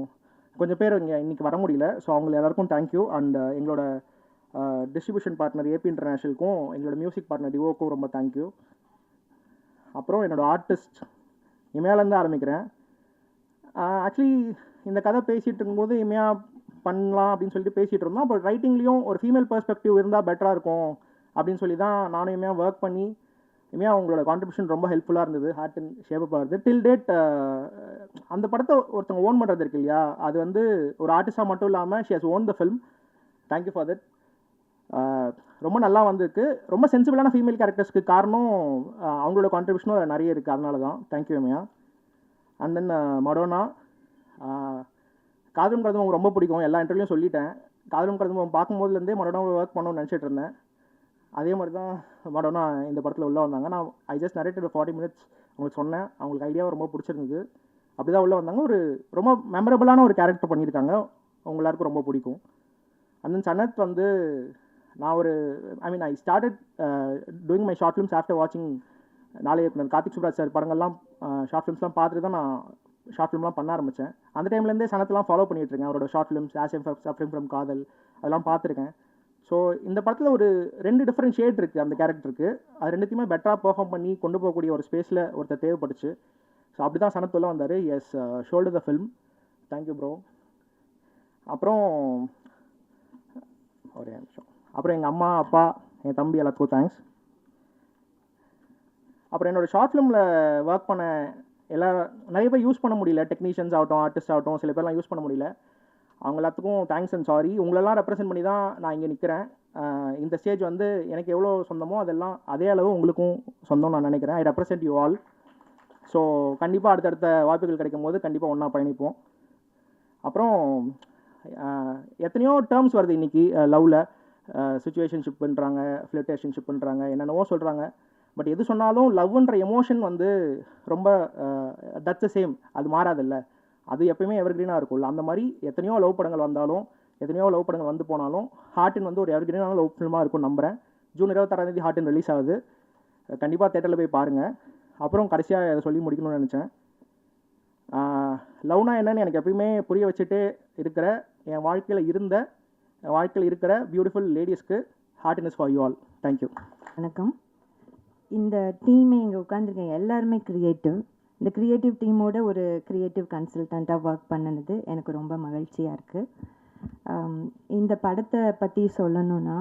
கொஞ்சம் பேர் இங்கே இன்றைக்கி வர முடியல. ஸோ அவங்க எல்லாருக்கும் தேங்க்யூ. அண்ட் எங்களோட டிஸ்ட்ரிபியூஷன் பார்ட்னர் ஏபி இன்டர்நேஷ்னலுக்கும் எங்களோட மியூசிக் பார்ட்னர் டிவோக்கும் ரொம்ப தேங்க்யூ. அப்புறம் என்னோடய ஆர்டிஸ்ட் இமயாலேருந்து ஆரம்பிக்கிறேன். ஆக்சுவலி இந்த கதை பேசிகிட்டு இருக்கும்போது இமயா பண்ணலாம் அப்படின்னு சொல்லிட்டு பேசிகிட்டு இருந்தோம். அப்புறம் ரைட்டிங்லேயும் ஒரு ஃபீமேல் பெர்ஸ்பெக்டிவ் இருந்தால் பெட்டராக இருக்கும் அப்படின்னு சொல்லி தான் நானும் இமயா ஒர்க் பண்ணி, இமயா அவங்களோட கான்ட்ரிபியூஷன் ரொம்ப ஹெல்ப்ஃபுல்லாக இருந்தது, ஹார்ட் அண்ட் ஷேப்பாக இருந்தது. டில் டேட் அந்த படத்தை ஒருத்தவங்க ஓன் பண்ணுறது இருக்கு இல்லையா, அது வந்து ஒரு ஆர்டிஸ்டாக மட்டும் இல்லாமல் she has own the film. Thank you for that. ரொம்ப நல்லா வந்திருக்கு. ரொம்ப சென்சிபிளான ஃபீமேல் கேரக்டர்ஸ்க்கு காரணம் அவங்களோட கான்ட்ரிபியூஷனும் நிறைய இருக்குது. அதனால தான் தேங்க்யூ எமையா. அண்ட் தென் மடோனா, காதலும் கருதும் அவங்க ரொம்ப பிடிக்கும். எல்லா இன்டர்வியூலையும் சொல்லிட்டேன். காதலும் கருதும் பார்க்கும்போதுலேருந்தே மடோனா ஒர்க் பண்ணணும்னு நினச்சிட்டு இருந்தேன். அதே மாதிரி தான் மடோனா இந்த படத்தில் உள்ளே வந்தாங்க. நான் ஐ ஜஸ்ட் நரேட்டட் 40 minutes அவங்களுக்கு சொன்னேன். அவங்களுக்கு ஐடியாவை ரொம்ப பிடிச்சிருந்தது. அப்படி தான் உள்ளே வந்தாங்க. ஒரு ரொம்ப மெமரபிளான ஒரு கேரக்டர் பண்ணியிருக்காங்க. அவங்க எல்லாருக்கும் ரொம்ப பிடிக்கும். அண்ட் தென் சனத் வந்து நான் ஒரு I started doing my short films after வாட்சிங் நாளைய கார்த்திக் சுப்ராஜ் சார் படங்கள்லாம் ஷார்ட் ஃபிலிம்ஸ்லாம் பார்த்துட்டு தான் நான் ஷார்ட் ஃபிலிம்லாம் பண்ண ஆரம்பித்தேன். அந்த டைம்லேருந்தே சனத்தெலாம் ஃபாலோ பண்ணிகிட்ருக்கேன். அவரோட short films as M suffering from காதல் அதெல்லாம் பார்த்துருக்கேன். ஸோ இந்த படத்தில் ஒரு 2 டிஃப்ரெண்ட் ஷேட் இருக்குது அந்த கேரக்டருக்கு. அது ரெண்டுத்தையுமே பெட்டராக பெர்ஃபார்ம் பண்ணி கொண்டு போகக்கூடிய ஒரு ஸ்பேஸில் ஒருத்தர் தேவைப்பட்டுச்சு. ஸோ அப்படி தான் சனத் உள்ள வந்தார். Yes, shoulder the film. Thank you bro. அப்புறம் ஒரே நிமிஷம். அப்புறம் எங்கள் அம்மா, அப்பா, என் தம்பி எல்லாத்துக்கும் தேங்க்ஸ். அப்புறம் என்னோடய ஷார்ட் ஃபிலிமில் ஒர்க் பண்ண நிறைய பேர் யூஸ் பண்ண முடியல. டெக்னீஷியன்ஸ் ஆகட்டும், ஆர்டிஸ்ட் ஆகட்டும், சில பேர்லாம் யூஸ் பண்ண முடியல. அவங்க எல்லாத்துக்கும் தேங்க்ஸ் அண்ட் சாரி. உங்களெல்லாம் ரெப்ரசென்ட் பண்ணி தான் நான் இங்கே நிற்கிறேன். இந்த ஸ்டேஜ் வந்து எனக்கு எவ்வளோ சொந்தமோ அதெல்லாம் அதே அளவு உங்களுக்கும் சொந்தம் நான் நினைக்கிறேன். ஐ ரெப்ரசென்ட் யூ ஆல். ஸோ கண்டிப்பாக அடுத்தடுத்த வாய்ப்புகள் கிடைக்கும் போது கண்டிப்பாக ஒன்றா பயணிப்போம். அப்புறம் எத்தனையோ டேர்ம்ஸ் வருது இன்றைக்கி லவ்வில். சிச்சுவேஷன்ஷிப்புன்றாங்க, ஃப்ளிட்டேஷன்ஷிப்புன்றாங்க, என்னென்னவோ சொல்கிறாங்க. பட் எது சொன்னாலும் லவ்ன்ற எமோஷன் வந்து ரொம்ப தட்ஸ் த சேம். அது மாறாதில்ல. அது எப்பயுமே எவர்கிரீனாக இருக்கும்ல. அந்த மாதிரி எத்தனையோ லவ் படங்கள் வந்தாலும், எத்தனையோ லவ் படங்கள் வந்து போனாலும், ஹார்ட்டின் வந்து ஒரு எவர்கிரீனான லவ் ஃபில்மாக இருக்கும்னு நம்புகிறேன். ஜூன் 26 ஹார்ட்டின் ரிலீஸ் ஆகுது. கண்டிப்பாக தேட்டரில் போய் பாருங்கள். அப்புறம் கடைசியாக அதை சொல்லி முடிக்கணும்னு நினச்சேன். லவ்னா என்னன்னு எனக்கு எப்பயுமே புரிய வச்சுட்டே இருக்கிற என் வாழ்க்கையில் இருக்கிற பியூட்டிஃபுல் லேடிஸ்க்கு ஹார்ட்டின் is for you all. Thank you. வணக்கம். இந்த டீமே இங்கே உட்காந்துருக்கேன் எல்லாருமே க்ரியேட்டிவ். இந்த க்ரியேட்டிவ் டீமோட ஒரு க்ரியேட்டிவ் கன்சல்டண்ட்டாக ஒர்க் பண்ணினது எனக்கு ரொம்ப மகிழ்ச்சியாக இருக்குது. இந்த படத்தை பற்றி சொல்லணுன்னா,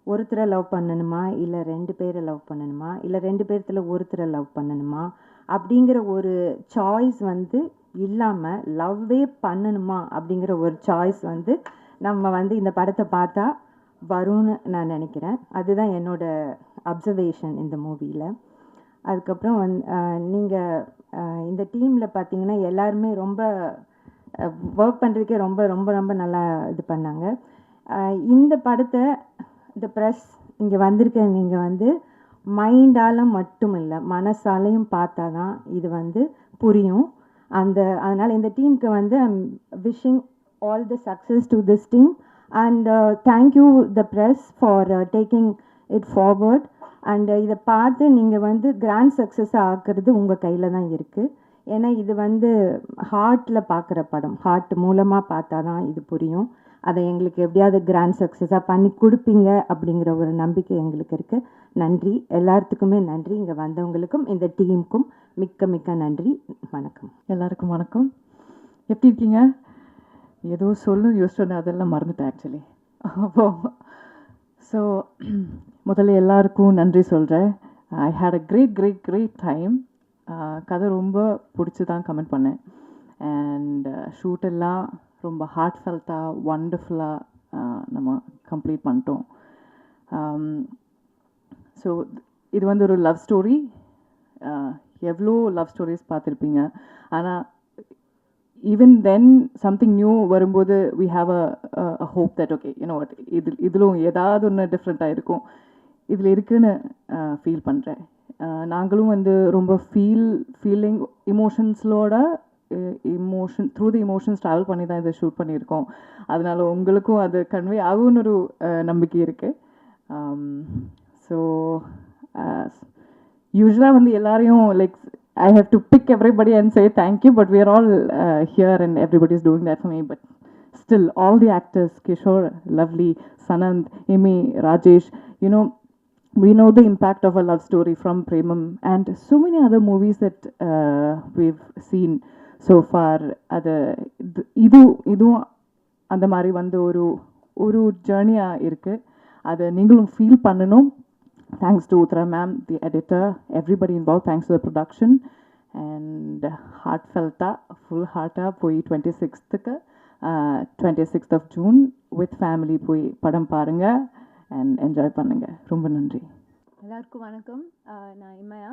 ஒருத்தரை லவ் பண்ணணுமா, இல்லை 2 பேரை லவ் பண்ணணுமா, இல்லை 2 பேர்த்தில் ஒருத்தரை லவ் பண்ணணுமா அப்படிங்கிற ஒரு சாய்ஸ் வந்து இல்லாமல் லவ்வே பண்ணணுமா அப்படிங்கிற ஒரு சாய்ஸ் வந்து நம்ம வந்து இந்த படத்தை பார்த்தா வரும்னு நான் நினைக்கிறேன். அதுதான் என்னோடய அப்சர்வேஷன் இந்த மூவியில். அதுக்கப்புறம் நீங்கள் இந்த டீமில் பார்த்தீங்கன்னா எல்லாருமே ரொம்ப ஒர்க் பண்ணுறதுக்கே ரொம்ப ரொம்ப ரொம்ப நல்லா இது பண்ணாங்க. இந்த படத்தை இந்த ப்ரெஸ் இங்கே வந்திருக்க நீங்கள் வந்து மைண்டால் மட்டும் இல்லை, மனசாலையும் பார்த்தா தான் இது வந்து புரியும். அதனால் இந்த டீமுக்கு வந்து I'm wishing all the success to this team and thank you the press for taking it forward and இதை பார்த்து நீங்கள் வந்து கிராண்ட் சக்ஸஸ் ஆக்குறது உங்கள் கையில் தான் இருக்குது. ஏன்னா இது வந்து ஹார்ட்டில் பார்க்குற படம், ஹார்ட் மூலமாக பார்த்தா தான் இது புரியும். அதை எங்களுக்கு எப்படியாவது கிராண்ட் சக்ஸஸாக பண்ணி கொடுப்பீங்க அப்படிங்கிற ஒரு நம்பிக்கை எங்களுக்கு இருக்குது. நன்றி, எல்லாத்துக்குமே நன்றி. இங்கே வந்தவங்களுக்கும் இந்த டீமுக்கும் மிக்க மிக்க நன்றி. வணக்கம். எல்லாருக்கும் வணக்கம். எப்படி இருக்கீங்க? ஏதோ யோசிச்சோன்னு அதெல்லாம் மறந்துட்டேன் ஆக்சுவலி. அப்போ ஸோ முதல்ல எல்லாருக்கும் நன்றி சொல்கிறேன். ஐ ஹேட் அ கிரேட் டைம். கதை ரொம்ப பிடிச்சி தான் கமெண்ட் பண்ணேன். அண்ட் ஷூட்டெல்லாம் ரொம்ப ஹார்ட் ஃபெல்ட்டாக ஒண்டர்ஃபுல்லாக நம்ம கம்ப்ளீட் பண்ணிட்டோம். ஸோ இது வந்து ஒரு லவ் ஸ்டோரி. எவ்வளோ லவ் ஸ்டோரிஸ் பார்த்துருப்பீங்க. ஆனால் even then something new வரும்போது we have a hope that okay, you know what, இதிலும் ஏதாவது ஒன்று டிஃப்ரெண்ட்டாக இருக்கும் இதில் இருக்குன்னு ஃபீல் பண்ணுறேன். நாங்களும் வந்து ரொம்ப ஃபீலிங் இமோஷன்ஸோட த்ரூ தி இமோஷன்ஸ் ட்ராவல் பண்ணி தான் இதை ஷூட் பண்ணியிருக்கோம். அதனால உங்களுக்கும் அது கன்வே ஆகும்னு ஒரு நம்பிக்கை இருக்குது. ஸோ யூஸ்வலாக வந்து எல்லாரையும் like I have to pick everybody and say thank you, but we are all here and everybody is doing that for me. But still, all the actors, Kishore, Lovely, Sanand, Amy, Rajesh, you know, we know the impact of a love story from Premam and so many other movies that we've seen so far. இது அந்த மாதிரி வந்து ஒரு ஜேர்னியாக இருக்குது. அதை நீங்களும் ஃபீல் பண்ணணும். Thanks to Uttara ma'am, the editor, everybody involved. Thanks to the production and heartfelt full ஹார்ட்டாக போய் 26th 26th of June with family போய் படம் பாருங்கள் அண்ட் என்ஜாய் பண்ணுங்கள். ரொம்ப நன்றி. எல்லாருக்கும் வணக்கம். நான் இமயா.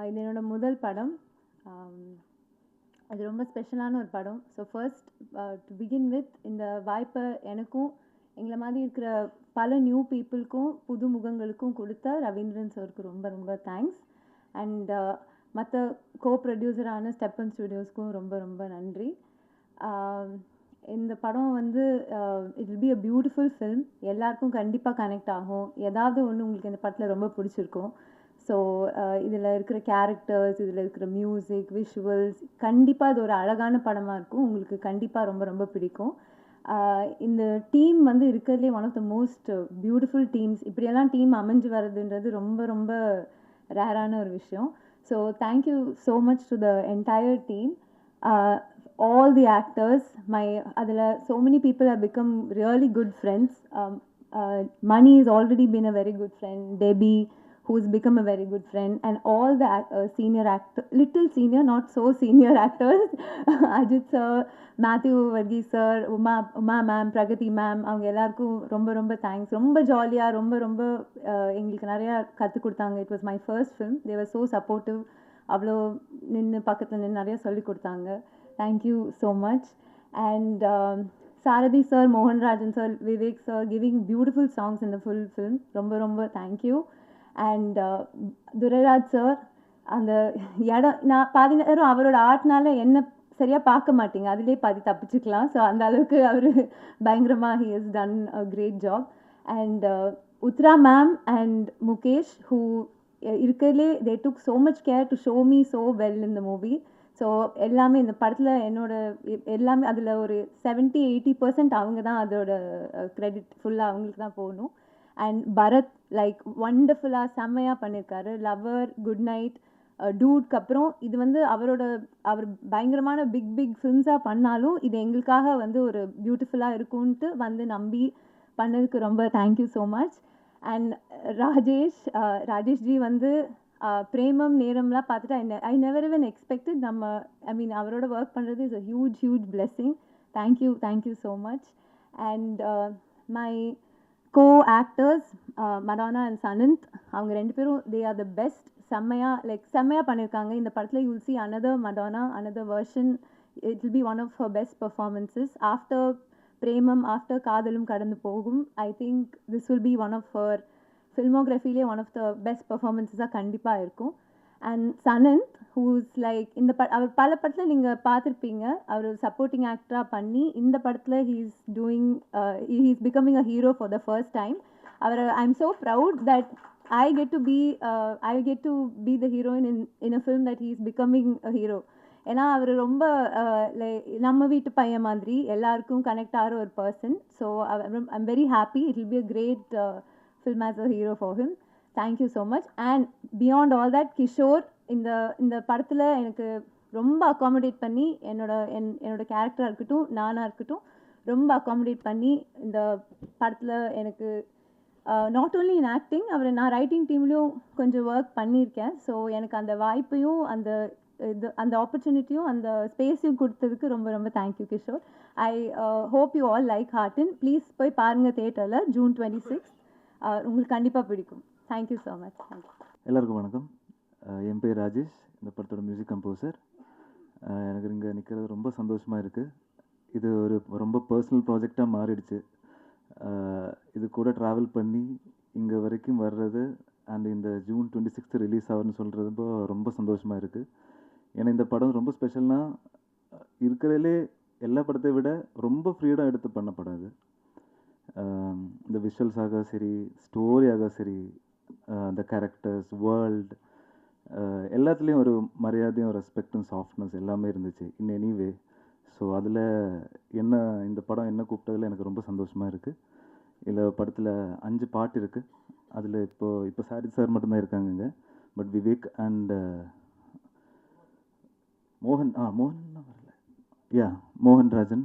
இது என்னோட முதல் படம். அது ரொம்ப ஸ்பெஷலான ஒரு படம். So first to begin with இந்த வாய்ப்பை எனக்கும் எங்களை மாதிரி இருக்கிற பல நியூ பீப்புளுக்கும் புது முகங்களுக்கும் கொடுத்த ரவீந்திரன் சாருக்கு ரொம்ப ரொம்ப தேங்க்ஸ். அண்ட் மற்ற கோ ப்ரொடியூசரான ஸ்டெப்பன் ஸ்டுடியோஸ்க்கும் ரொம்ப ரொம்ப நன்றி. இந்த படம் வந்து it will be a beautiful film. எல்லாருக்கும் கண்டிப்பாக கனெக்ட் ஆகும். ஏதாவது ஒன்று உங்களுக்கு இந்த படத்தில் ரொம்ப பிடிச்சிருக்கும். ஸோ இதில் இருக்கிற கேரக்டர்ஸ், இதில் இருக்கிற மியூசிக், விஷுவல்ஸ், கண்டிப்பாக இது ஒரு அழகான படமாக இருக்கும். உங்களுக்கு கண்டிப்பாக ரொம்ப ரொம்ப பிடிக்கும். இந்த டீம் வந்து இருக்கிறதுலே one of the most beautiful teams. இப்படியெல்லாம் டீம் அமைஞ்சு வர்றதுன்றது ரொம்ப ரொம்ப ரேரான ஒரு விஷயம். So thank you so much to the entire team. All the actors, adila so many people have become really good friends. Mani has already been a very good friend. Debbie, who's become a very good friend, and all the senior actors, little senior, not so senior actors, Ajit sir, Matthew Varghese sir, Uma ma'am, Pragati ma'am, avanga ellarkum romba romba thanks. Romba jolly-a romba engalukku nariya kattu kodutanga. It was my first film. They were so supportive. avlo ninnu pakkathula ninnu nariya solli kodutanga. Thank you so much. And Sarathi sir, Mohan Rajan sir, Vivek sir, giving beautiful songs in the full film. Romba romba thank you. And Duraraj sir, அந்த இடம் நான் பாதி நேரம் அவரோட ஆர்ட்னால என்ன சரியாக பார்க்க மாட்டீங்க, அதிலே பாதி தப்பிச்சுக்கலாம். ஸோ அந்த அளவுக்கு அவர் பயங்கரமாக he has done a great job. And Uttara ma'am and Mukesh, who இருக்கிறதுலே they took so much care to show me so well in the movie. So எல்லாமே இந்த படத்தில் என்னோட எல்லாமே அதில் ஒரு 70-80% அவங்க தான் அதோட க்ரெடிட் ஃபுல்லாக அவங்களுக்கு தான் போகணும். அண்ட் பரத் லைக் ஒண்டர்ஃபுல்லாக செம்மையாக பண்ணியிருக்காரு. லவர், குட் நைட், டூட்க்கு அப்புறம் இது வந்து அவர் பயங்கரமான பிக் ஃபிலிம்ஸாக பண்ணாலும் இது எங்களுக்காக வந்து ஒரு பியூட்டிஃபுல்லாக இருக்கும்ன்ட்டு வந்து நம்பி பண்ணதுக்கு ரொம்ப தேங்க்யூ ஸோ மச். அண்ட் ராஜேஷ்ஜி வந்து பிரேமம் நேரம்லாம் பார்த்துட்டு ஐ நெவர் even expected அவரோட ஒர்க் பண்ணுறது is a huge blessing. Thank you so much. And my co-actors Madonna and Sanant, அவங்க ரெண்டு பேரும் they are the best. செம்மையாக பண்ணியிருக்காங்க. இந்த படத்தில் you'll see another Madonna, another version. It will be one of her best performances. After Premam, after காதலும் கடந்து போகும், I think this will be one of her filmography one of the best performances கண்டிப்பாக இருக்கும். அண்ட் சனந்த், who's like அவர் பல படத்தில் நீங்கள் பார்த்துருப்பீங்க. அவர் ஒரு சப்போர்ட்டிங் ஆக்டராக பண்ணி இந்த படத்தில் he's becoming a hero for the first time. I'm so proud that I get to be the heroine in a film that he's becoming a hero. ஏன்னா அவர் ரொம்ப நம்ம வீட்டு பையன் மாதிரி எல்லாருக்கும் கனெக்ட் ஆகிற ஒரு person. So I'm very happy. It will be a great film as a hero for him. Thank you so much. And beyond all that, Kishore இந்த படத்தில் எனக்கு ரொம்ப அகாமடேட் பண்ணி என்னோட கேரக்டராக இருக்கட்டும், நானாக இருக்கட்டும், ரொம்ப அகாமடேட் பண்ணி இந்த படத்தில் எனக்கு நாட் ஓன்லி இன் ஆக்டிங், நான் ரைட்டிங் டீம்லேயும் கொஞ்சம் ஒர்க் பண்ணியிருக்கேன். ஸோ எனக்கு அந்த வாய்ப்பையும் அந்த ஆப்பர்ச்சுனிட்டியும் அந்த ஸ்பேஸையும் கொடுத்ததுக்கு ரொம்ப ரொம்ப thank you Kishore. I hope you all like heart. Please போய் பாருங்கள் தியேட்டரில் June 26. உங்களுக்கு கண்டிப்பாக பிடிக்கும். Thank you so much. தேங்க்யூ. எல்லாருக்கும் வணக்கம். என் பேர் ராஜேஷ், இந்த படத்தோட மியூசிக் கம்போசர். எனக்கு இங்கே நிற்கிறது ரொம்ப சந்தோஷமாக இருக்குது. இது ஒரு ரொம்ப பர்சனல் ப்ராஜெக்டாக மாறிடுச்சு. இது கூட ட்ராவல் பண்ணி இங்கே வரைக்கும் வர்றது அண்ட் இந்த June 26 ரிலீஸ் ஆகுதுன்னு சொல்கிறது ரொம்ப சந்தோஷமாக இருக்குது. ஏன்னா இந்த படம் ரொம்ப ஸ்பெஷல்னால் இருக்கிறதுலே எல்லா படத்தை விட ரொம்ப ஃப்ரீடம் எடுத்து பண்ண படம் இது. இந்த விஷுவல்ஸாக சரி, ஸ்டோரியாக சரி, இந்த கேரக்டர்ஸ், வேர்ல்டு, எல்லாத்துலேயும் ஒரு மரியாதையும் ரெஸ்பெக்டும் சாஃப்ட்னஸ் எல்லாமே இருந்துச்சு இன் எனி வே. ஸோ அதில் இந்த படம் என்ன கூப்பிட்டதில் எனக்கு ரொம்ப சந்தோஷமாக இருக்குது. இதில் படத்தில் 5 பாட்டு இருக்குது. அதில் இப்போ சாரித் சார் மட்டும்தான் இருக்காங்கங்க. பட் விவேக் அண்ட் மோகன் ராஜன்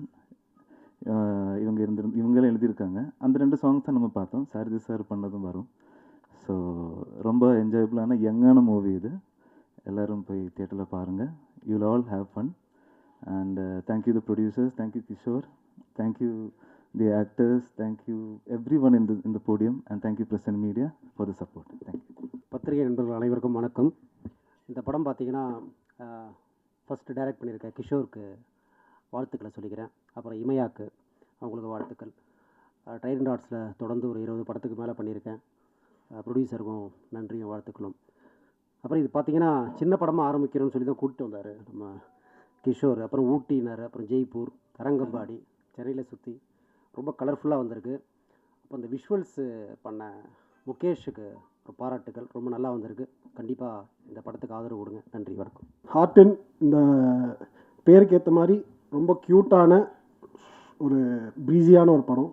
இவங்களே எழுதியிருக்காங்க. அந்த 2 சாங்ஸ் தான் நம்ம பார்த்தோம். சாரித் சார் பண்ணதும் வரும். ஸோ ரொம்ப என்ஜாயபுளான யங்கான மூவி இது. எல்லோரும் போய் தியேட்டரில் பாருங்கள். You will all have fun. And thank you the producers, thank you Kishore, thank you the actors, thank you everyone in the podium, and thank you Press and Media for the support. Thank you. பத்திரிகை நண்பர்கள் அனைவருக்கும் வணக்கம். இந்த படம் பார்த்தீங்கன்னா ஃபஸ்ட்டு டைரக்ட் பண்ணியிருக்கேன் கிஷோருக்கு வாழ்த்துக்களை சொல்லிக்கிறேன். அப்புறம் இமையாக்கு அவங்களுக்கு வாழ்த்துக்கள். ட்ரைடன்ட் ஆர்ட்ஸில் தொடர்ந்து ஒரு 20 படத்துக்கு மேலே பண்ணியிருக்கேன். ப்ரொடியூசருக்கும் நன்றியும் வாழ்த்துக்களும். அப்புறம் இது பார்த்திங்கன்னா சின்ன படமாக ஆரம்பிக்கிறோன்னு சொல்லி தான் கூப்பிட்டு வந்தார் நம்ம கிஷோர். அப்புறம் ஊட்டினார், அப்புறம் ஜெய்ப்பூர், தரங்கம்பாடி, சென்னையில் சுற்றி ரொம்ப கலர்ஃபுல்லாக வந்திருக்கு. அப்போ இந்த விஷுவல்ஸு பண்ண முகேஷுக்கு ஒரு பாராட்டுகள், ரொம்ப நல்லா வந்திருக்கு. கண்டிப்பாக இந்த படத்துக்கு ஆதரவு கொடுங்க. நன்றி, வணக்கம். ஹார்டன் இந்த பேருக்கு ஏற்ற மாதிரி ரொம்ப க்யூட்டான ஒரு ப்ரீஸியான ஒரு படம்.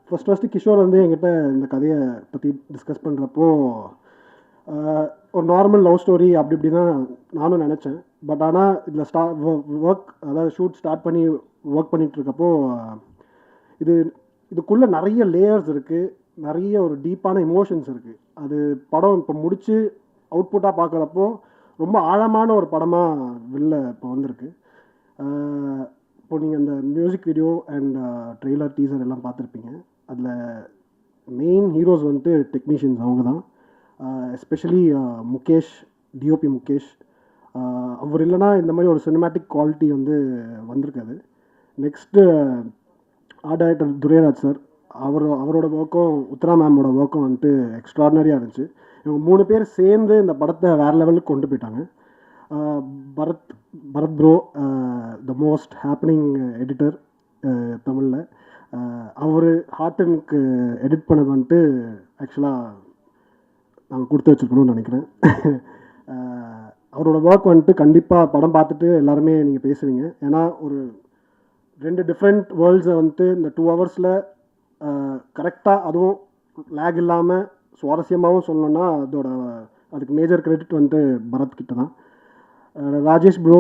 ஃபஸ்ட்டு கிஷோர் வந்து என்கிட்ட இந்த கதையை பற்றி டிஸ்கஸ் பண்ணுறப்போ ஒரு நார்மல் லவ் ஸ்டோரி அப்படி இப்படி தான் நானும் நினச்சேன். பட் ஆனால் இதில் ஒர்க் அதாவது ஷூட் ஸ்டார்ட் பண்ணி ஒர்க் பண்ணிகிட்ருக்கப்போ இதுக்குள்ளே நிறைய லேயர்ஸ் இருக்குது, நிறைய ஒரு டீப்பான எமோஷன்ஸ் இருக்குது. அது படம் இப்போ முடித்து அவுட்புட்டாக பார்க்குறப்போ ரொம்ப ஆழமான ஒரு படமாக வெளில இப்போ வந்திருக்கு. இப்போ நீங்கள் இந்த music video and trailer teaser எல்லாம் பார்த்துருப்பீங்க. அதில் மெயின் ஹீரோஸ் வந்துட்டு டெக்னீஷியன்ஸ் அவங்க தான். Especially Mukesh, DOP Mukesh. அவர் இல்லைனா இந்த மாதிரி ஒரு சினிமேட்டிக் குவாலிட்டி வந்து வந்திருக்காது. Next art director Durairaj sir, அவரோட ஒர்க்கும் உத்ரா மேமோட ஒர்க்கும் வந்துட்டு எக்ஸ்ட்ராடினரியாக இருந்துச்சு. இவங்க 3 பேர் சேர்ந்து இந்த படத்தை வேறு லெவலுக்கு கொண்டு போயிட்டாங்க. Bharath bro, the most happening editor தமிழில், அவர் ஹார்டனுக்கு எடிட் பண்ணது வந்துட்டு ஆக்சுவலாக நாங்கள் கொடுத்து வச்சுருக்கணும்னு நினைக்கிறேன். அவரோட ஒர்க் வந்துட்டு கண்டிப்பாக படம் பார்த்துட்டு எல்லாருமே நீங்கள் பேசுவீங்க. ஏன்னா ஒரு 2 டிஃப்ரெண்ட் வேர்ல்ட்ஸை வந்துட்டு இந்த 2 ஹவர்ஸில் கரெக்டாக, அதுவும் லேக் இல்லாமல் சுவாரஸ்யமாகவும் சொல்லணுன்னா அதுக்கு மேஜர் கிரெடிட் வந்துட்டு பரத் கிட்ட தான். ராஜேஷ் ப்ரோ,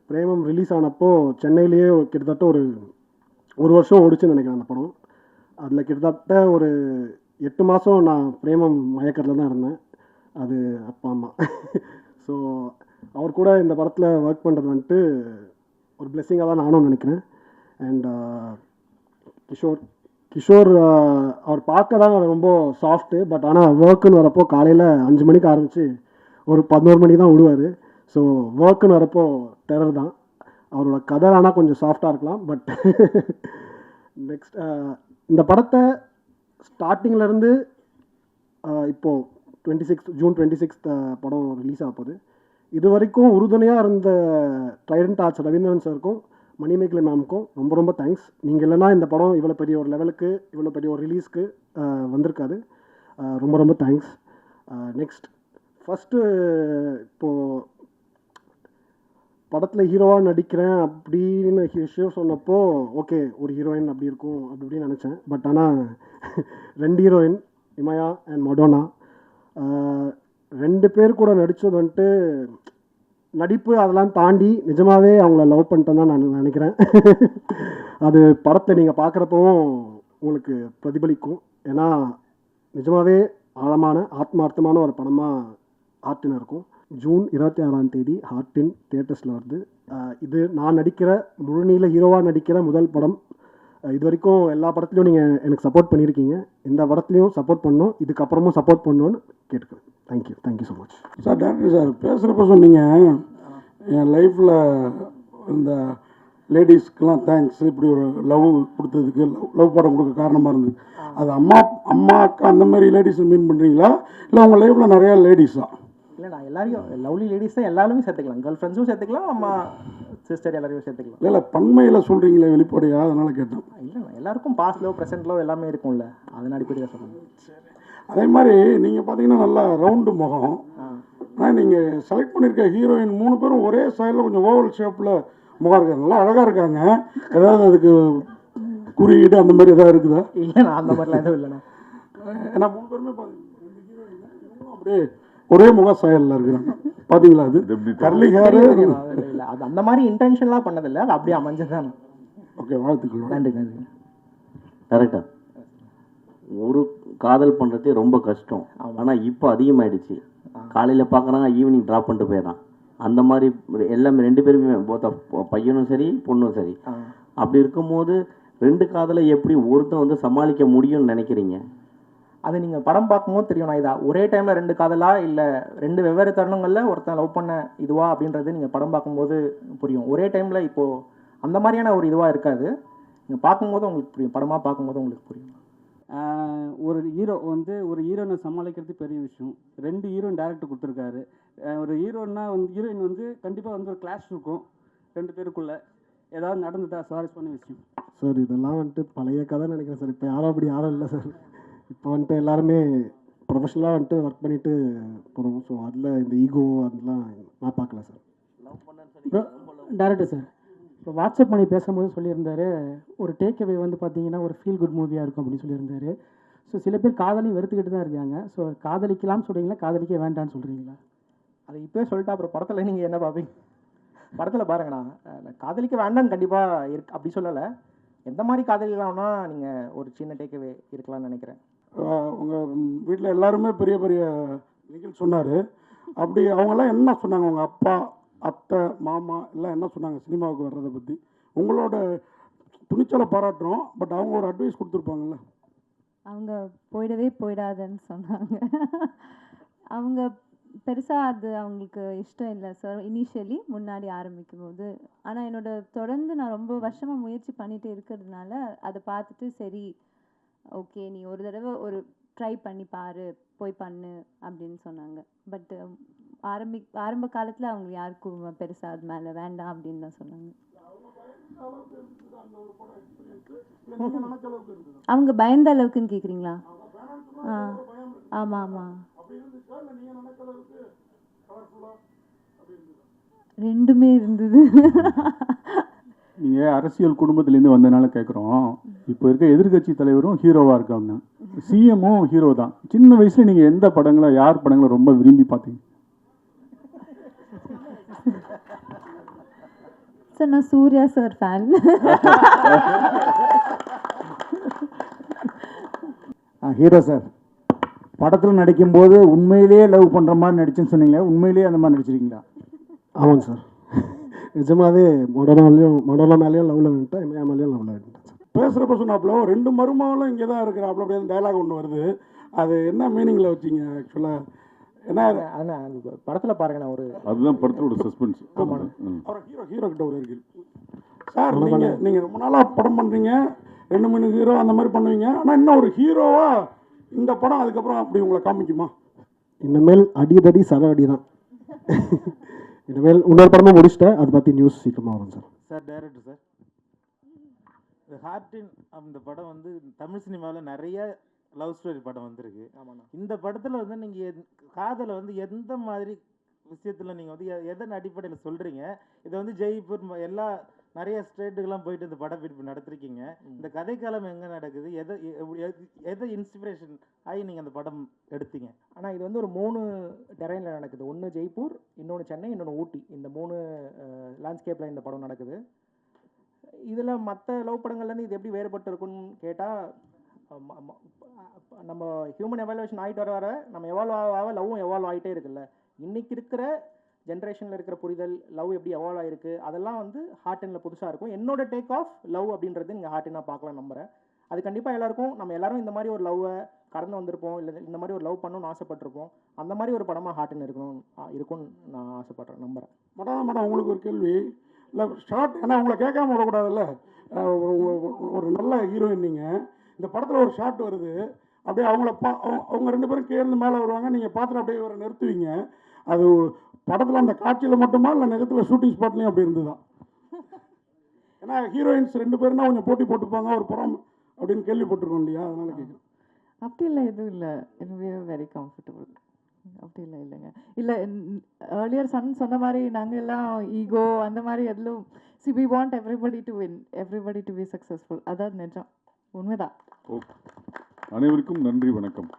பிரேமம் ரிலீஸ் ஆனப்போ சென்னையிலேயே கிட்டத்தட்ட ஒரு வருஷம் ஓடிச்சுன்னு நினைக்கிறேன் அந்த படம். அதில் கிட்டத்தட்ட ஒரு 8 மாதம் நான் பிரேமம் மயக்கத்தில் தான் இருந்தேன். அது அப்பா அம்மா. ஸோ அவர் கூட இந்த படத்தில் ஒர்க் பண்ணுறது வந்துட்டு ஒரு பிளெஸ்ஸிங்காக தான் நானும் நினைக்கிறேன். அண்ட் கிஷோர் அவர் பார்க்க தான் ரொம்ப சாஃப்ட்டு. பட் ஆனால் ஒர்க்குன்னு வரப்போ காலையில் 5 மணிக்கு ஆரம்பித்து ஒரு 11 மணிக்கு தான் விடுவார். ஸோ ஒர்க்குன்னு வரப்போ டெரர் தான். அவரோட கதை ஆனால் கொஞ்சம் சாஃப்டாக இருக்கலாம். பட் நெக்ஸ்ட் இந்த படத்தை ஸ்டார்டிங்லேருந்து இப்போது ஜூன் 26 படம் ரிலீஸ் ஆக போகுது. இது வரைக்கும் உறுதுணையாக இருந்த ட்ரைடன்ட் ஆர்ட்ஸ் ரவீந்திரன் சாருக்கும் மணிமேகலை மேமுக்கும் ரொம்ப ரொம்ப தேங்க்ஸ். நீங்கள் இல்லைனா இந்த படம் இவ்வளோ பெரிய ஒரு லெவலுக்கு, இவ்வளோ பெரிய ஒரு ரிலீஸ்க்கு வந்திருக்காது. ரொம்ப ரொம்ப தேங்க்ஸ். நெக்ஸ்ட் ஃபஸ்ட்டு இப்போது படத்தில் ஹீரோவாக நடிக்கிறேன் அப்படின்னு விஷயம் சொன்னப்போ ஓகே ஒரு ஹீரோயின் அப்படி இருக்கும் அப்படி இப்படின்னு நினச்சேன். பட் ஆனால் 2 ஹீரோயின், இமயா அண்ட் மடோனா, 2 பேர் கூட நடித்தது வந்துட்டு நடிப்பு அதெல்லாம் தாண்டி நிஜமாகவே அவங்கள லவ் பண்ணிட்டேன் தான் நான் நினைக்கிறேன். அது படத்தை நீங்கள் பார்க்குறப்பவும் உங்களுக்கு பிரதிபலிக்கும். ஏன்னா நிஜமாகவே ஆழமான ஆத்மார்த்தமான ஒரு படமாக ஹார்டின் இருக்கும். ஜூன் 26ஆம் தேதி ஹார்டின் தியேட்டர்ஸில் வருது. இது நான் நடிக்கிற முழுநீள ஹீரோவாக நடிக்கிற முதல் படம். இது வரைக்கும் எல்லா படத்துலையும் நீங்கள் எனக்கு சப்போர்ட் பண்ணியிருக்கீங்க. இந்த படத்துலையும் சப்போர்ட் பண்ணணும், இதுக்கப்புறமும் சப்போர்ட் பண்ணணும்னு கேட்டுக்கிறேன். Thank you so much sir. Director sir பேசுகிறப்ப சொன்னீங்க என் லைஃப்பில் இந்த லேடிஸ்க்கெலாம் தேங்க்ஸ், இப்படி ஒரு லவ் கொடுத்ததுக்கு, லவ் படம் கொடுக்க காரணமாக இருந்தது. அது அம்மா அக்கா அந்த மாதிரி லேடிஸை மீன் பண்ணுறீங்களா, இல்லை உங்கள் லைஃப்பில் நிறையா லேடிஸா? இல்லை, நான் எல்லாரையும் லவ்லி லேடிஸ் தான் எல்லாருமே சேர்த்துக்கலாம். கேர்ள் ஃப்ரெண்ட்ஸும் சேர்த்துக்கலாம், அம்மா சிஸ்டர் எல்லாரையும் சேர்த்துக்கலாம். இல்லை பன்மையில் சொல்கிறீங்களே வெளிப்படையா, அதனால் கேட்டேன். இல்லை, எல்லாருக்கும் பாஸ்ட் லவ் ப்ரெசென்ட் லவ் எல்லாமே இருக்கும்ல, அதன் அடிப்படையாக சொல்லணும். அதே மாதிரி நீங்கள் பார்த்தீங்கன்னா நல்லா ரவுண்டு முகம். ஆனால் நீங்கள் செலக்ட் பண்ணியிருக்க ஹீரோயின் 3 பேரும் ஒரே ஸ்டைலில் கொஞ்சம் ஓவல் ஷேப்பில் முகம் இருக்காங்க, நல்லா அழகாக இருக்காங்க. ஏதாவது அதுக்கு குறியீடு அந்த மாதிரி எதாவது இருக்குதா? இல்லைண்ணா, அந்த மாதிரிலாம் எதுவும் இல்லைண்ணா. ஏன்னா 3 பேருமே பார்த்தீங்கன்னா அப்படியே ஒரே முக ஸ்டைலில் இருக்கிறாங்க. பார்த்தீங்களா? அது கர்லி ஹேரு. இல்லை, அது அந்த மாதிரி இன்டென்ஷன்லாம் பண்ணதில்லை, அது அப்படியே அமைஞ்சதுதான். ஓகே, வாழ்த்துக்கள். நன்றி. கரெக்டாக ஒரு காதல் பண்ணுறதே ரொம்ப கஷ்டம். ஆனால் இப்போ அதிகமாகிடுச்சு. காலையில் பார்க்குறாங்க, ஈவினிங் ட்ராப் பண்ணிட்டு போயிடறான். அந்த மாதிரி எல்லாமே 2 பேருமே பையனும் சரி பொண்ணும் சரி. அப்படி இருக்கும்போது 2 காதலை எப்படி ஒருத்தன் வந்து சமாளிக்க முடியும்னு நினைக்கிறீங்க? அது நீங்கள் படம் பார்க்கும்போது தெரியும். நான் இதா ஒரே டைமில் 2 காதலா இல்லை 2 வெவ்வேறு தருணங்களில் ஒருத்தன் லவ் பண்ண இதுவா அப்படின்றது நீங்கள் படம் பார்க்கும்போது புரியும். ஒரே டைமில் இப்போது அந்த மாதிரியான ஒரு இதுவாக இருக்காது. நீங்கள் பார்க்கும்போது உங்களுக்கு புரியும், படமாக பார்க்கும்போது உங்களுக்கு புரியும். ஒரு ஹீரோ வந்து ஒரு ஹீரோனை சமாளிக்கிறது பெரிய விஷயம். 2 ஹீரோயின் டேரக்டர் கொடுத்துருக்காரு. ஒரு ஹீரோன்னா வந்து ஹீரோயின் வந்து கண்டிப்பாக வந்து ஒரு கிளாஷ் இருக்கும் 2 பேருக்குள்ளே. ஏதாவது நடந்துட்டா சுவாரஸ்யமான விஷயம் சார். இதெல்லாம் வந்துட்டு பழைய கதை நினைக்கிறேன் சார். இப்போ யாரும் அப்படி யாரும் இல்லை சார். இப்போ வந்துட்டு எல்லாருமே ப்ரொஃபஷனலாக வந்துட்டு ஒர்க் பண்ணிட்டு போகிறோம். ஸோ அதில் இந்த ஈகோ அதெல்லாம் நான் பார்க்கல சார். டேரக்டர் சார் இப்போ வாட்ஸ்அப் பண்ணி பேசும்போது சொல்லியிருந்தாரு, ஒரு டேக் அவே வந்து பார்த்தீங்கன்னா ஒரு ஃபீல் குட் மூவியாக இருக்கும் அப்படின்னு சொல்லியிருந்தாரு. ஸோ சில பேர் காதலையும் வெறுத்துக்கிட்டு தான் இருக்காங்க. ஸோ காதலிக்கலாம்னு சொல்கிறீங்களா, காதலிக்க வேண்டாம்னு சொல்கிறீங்களா? அதை இப்போயே சொல்லிட்டா அப்புறம் படத்தில் நீங்கள் என்ன பார்ப்பீங்க? படத்தில் பாருங்கண்ணா, காதலிக்க வேண்டாம்னு கண்டிப்பாக இருக்கு அப்படி சொல்லலை. எந்த மாதிரி காதலிக்கலாம்னா நீங்கள் ஒரு சின்ன டேக்அவே இருக்கலாம்னு நினைக்கிறேன். உங்கள் வீட்டில் எல்லாருமே பெரிய பெரிய நிகழ்ச்சி சொன்னார். அப்படி அவங்கெல்லாம் என்ன சொன்னாங்க? உங்கள் அப்பா, அத்தை, மாமா எல்லாம் என்ன சொன்னாங்க சினிமாவுக்கு வர்றதை பற்றி? உங்களோட துணிச்சலை பாராட்டுறோம். பட் அவங்க ஒரு அட்வைஸ் கொடுத்துருப்பாங்கல்ல. அவங்க போயிடாதன்னு சொன்னாங்க. அவங்க பெருசாக அது அவங்களுக்கு இஷ்டம் இல்லை சார் இனிஷியலி முன்னாடி ஆரம்பிக்கும் போது. ஆனால் என்னோட தொடர்ந்து நான் ரொம்ப வருஷமாக முயற்சி பண்ணிட்டு இருக்கிறதுனால அதை பார்த்துட்டு சரி ஓகே நீ ஒரு தடவை ஒரு ட்ரை பண்ணி பாரு, போய் பண்ணு அப்படின்னு சொன்னாங்க. பட் ஆரம்ப காலத்தில் அவங்க யாருக்கும் பெருசாக அது மேலே வேண்டாம் அப்படின்னு தான் சொன்னாங்க. அவங்க பயந்த அளவுக்குன்னு கேட்குறீங்களா? ஆமாம் ஆமாம், ரெண்டுமே இருந்தது. நீங்கள் அரசியல் குடும்பத்துலேருந்து வந்ததுனால கேட்குறோம். இப்போ இருக்க எதிர்கட்சி தலைவரும் ஹீரோவாக இருக்காங்க, சிஎம்மும் ஹீரோ தான். சின்ன வயசில் நீங்கள் எந்த படங்களை யார் படங்களை ரொம்ப விரும்பி பார்த்தீங்க? சார் நான் Suriya sir fan. Hero sir படத்தில் நடிக்கும்போது உண்மையிலேயே லவ் பண்ணுற மாதிரி நடிச்சுன்னு சொன்னீங்களே, உண்மையிலேயே அந்த மாதிரி நடிச்சிருக்கீங்களா? ஆமாங்க சார், நிஜமாவே மொடோனா மேலேயும் லவ்வில் வந்துட்டேன், என் மேலேயும் லவ்வில் வந்துட்டேன் சார். பேசுகிறப்ப சொன்னாப்புல 2 மருமகளும் இங்கே தான் இருக்கிறாப்புல அப்படின்னு டைலாக் ஒன்று வருது. அது என்ன மீனிங்கில் வச்சிங்க ஆக்சுவலாக? ஏன்னா படத்தில் பாருங்கண்ணா, ஒரு அதுதான் படத்தோட சஸ்பென்ஸ். அவர் ஹீரோ கிட்ட ஒரு இருக்கு சார். நீங்கள் ரொம்ப நாளாக படம் பண்ணுறீங்க, 2-3 ஹீரோ அந்த மாதிரி பண்ணுவீங்க. ஆனால் இன்னும் ஒரு ஹீரோவா இந்த படம் அதுக்கப்புறம் அப்படி உங்களை காமிக்குமா? இனிமேல் அடிதடி சர அடி தான். இனிமேல் இன்னொரு படமும் முடிச்சிட்டேன், அதை பற்றி நியூஸ் சீக்கிரமாக வரும் சார். சார் டைரக்டர் சார், இந்த ஹார்டின் அந்த படம் வந்து தமிழ் சினிமாவில் நிறைய லவ் ஸ்டோரி படம் வந்திருக்கு. இந்த படத்தில் வந்து நீங்கள் காதலை வந்து எந்த மாதிரி விஷயத்தில் நீங்கள் வந்து எதன் அடிப்படையில் சொல்கிறீங்க? இதை வந்து ஜெய்ப்பூர் எல்லா நிறைய ஸ்டேட்டுக்கெல்லாம் போயிட்டு இந்த படம் இப்போ நடத்திருக்கீங்க. இந்த கதைக்காலம் எங்கே நடக்குது? எதை இன்ஸ்பிரேஷன் ஆகி நீங்கள் அந்த படம் எடுத்தீங்க? ஆனால் இது வந்து ஒரு 3 டெரைனில் நடக்குது. ஒன்று ஜெய்ப்பூர், இன்னொன்று சென்னை, இன்னொன்று ஊட்டி. இந்த 3 லேண்ட்ஸ்கேப்பில் இந்த படம் நடக்குது. இதில் மற்ற லவ் படங்கள்லேருந்து இது எப்படி வேறுபட்டு இருக்குன்னு கேட்டால், நம்ம ஹியூமன் எவாலுவேஷன் ஆகிட்டு வர நம்ம எவால்வ் ஆக லவ்வும் எவால்வ் ஆகிட்டே இருக்குல்ல. இன்றைக்கி இருக்கிற ஜென்ரேஷனில் இருக்கிற புரிதல், லவ் எப்படி எவால்வ் ஆகிருக்கு, அதெல்லாம் வந்து ஹார்டினில் புதுசாக இருக்கும். என்னோட டேக் ஆஃப் லவ் அப்படின்றது நீங்கள் ஹார்டினாக பார்க்கலாம் நம்புகிறேன். அது கண்டிப்பாக எல்லாருக்கும், நம்ம எல்லாரும் இந்த மாதிரி ஒரு லவ்வை கடந்து வந்திருப்போம், இல்லை இந்த மாதிரி ஒரு லவ் பண்ணணும்னு ஆசைப்பட்டிருப்போம். அந்த மாதிரி ஒரு படமாக ஹார்டின் இருக்கும்னு நான் ஆசைப்பட்றேன், நம்புகிறேன். மேடம் உங்களுக்கு ஒரு கேள்வி. இல்லை ஷார்ட், ஏன்னா உங்களை கேட்காம விடக்கூடாதுல்ல. ஒரு நல்ல ஹீரோயின் நீங்கள், இந்த படத்தில் ஒரு ஷார்ட் வருது, அப்படியே அவங்க 2 பேரும் கேர்ந்து மேலே வருவாங்க, நீங்கள் பார்த்துட்டு அப்படியே ஒரு நிறுத்துவீங்க. அது படத்தில் அந்த காட்சியில் மட்டுமா இல்லை நிஜத்தில் ஷூட்டிங் ஸ்பாட்லேயும் அப்படி இருந்துதான்? ஏன்னா ஹீரோயின்ஸ் 2 பேருனா கொஞ்சம் போட்டி போட்டுப்பாங்க ஒரு படம் அப்படின்னு கேள்விப்பட்டிருக்கோம் இல்லையா, அதனால கேட்குறேன். அப்படி இல்லை, எதுவும் இல்லை. எனக்கு வெரி கம்ஃபர்டபுள். அப்படி இல்லை இல்லைங்க. இல்லை ஏர்லியர் சொன்ன மாதிரி நாங்கள் எல்லாம் ஈகோ அந்த மாதிரி எதுவும் we want everybody to win, everybody to be successful. அதான் நிஜம், உண்மைதான். அனைவருக்கும் நன்றி, வணக்கம்.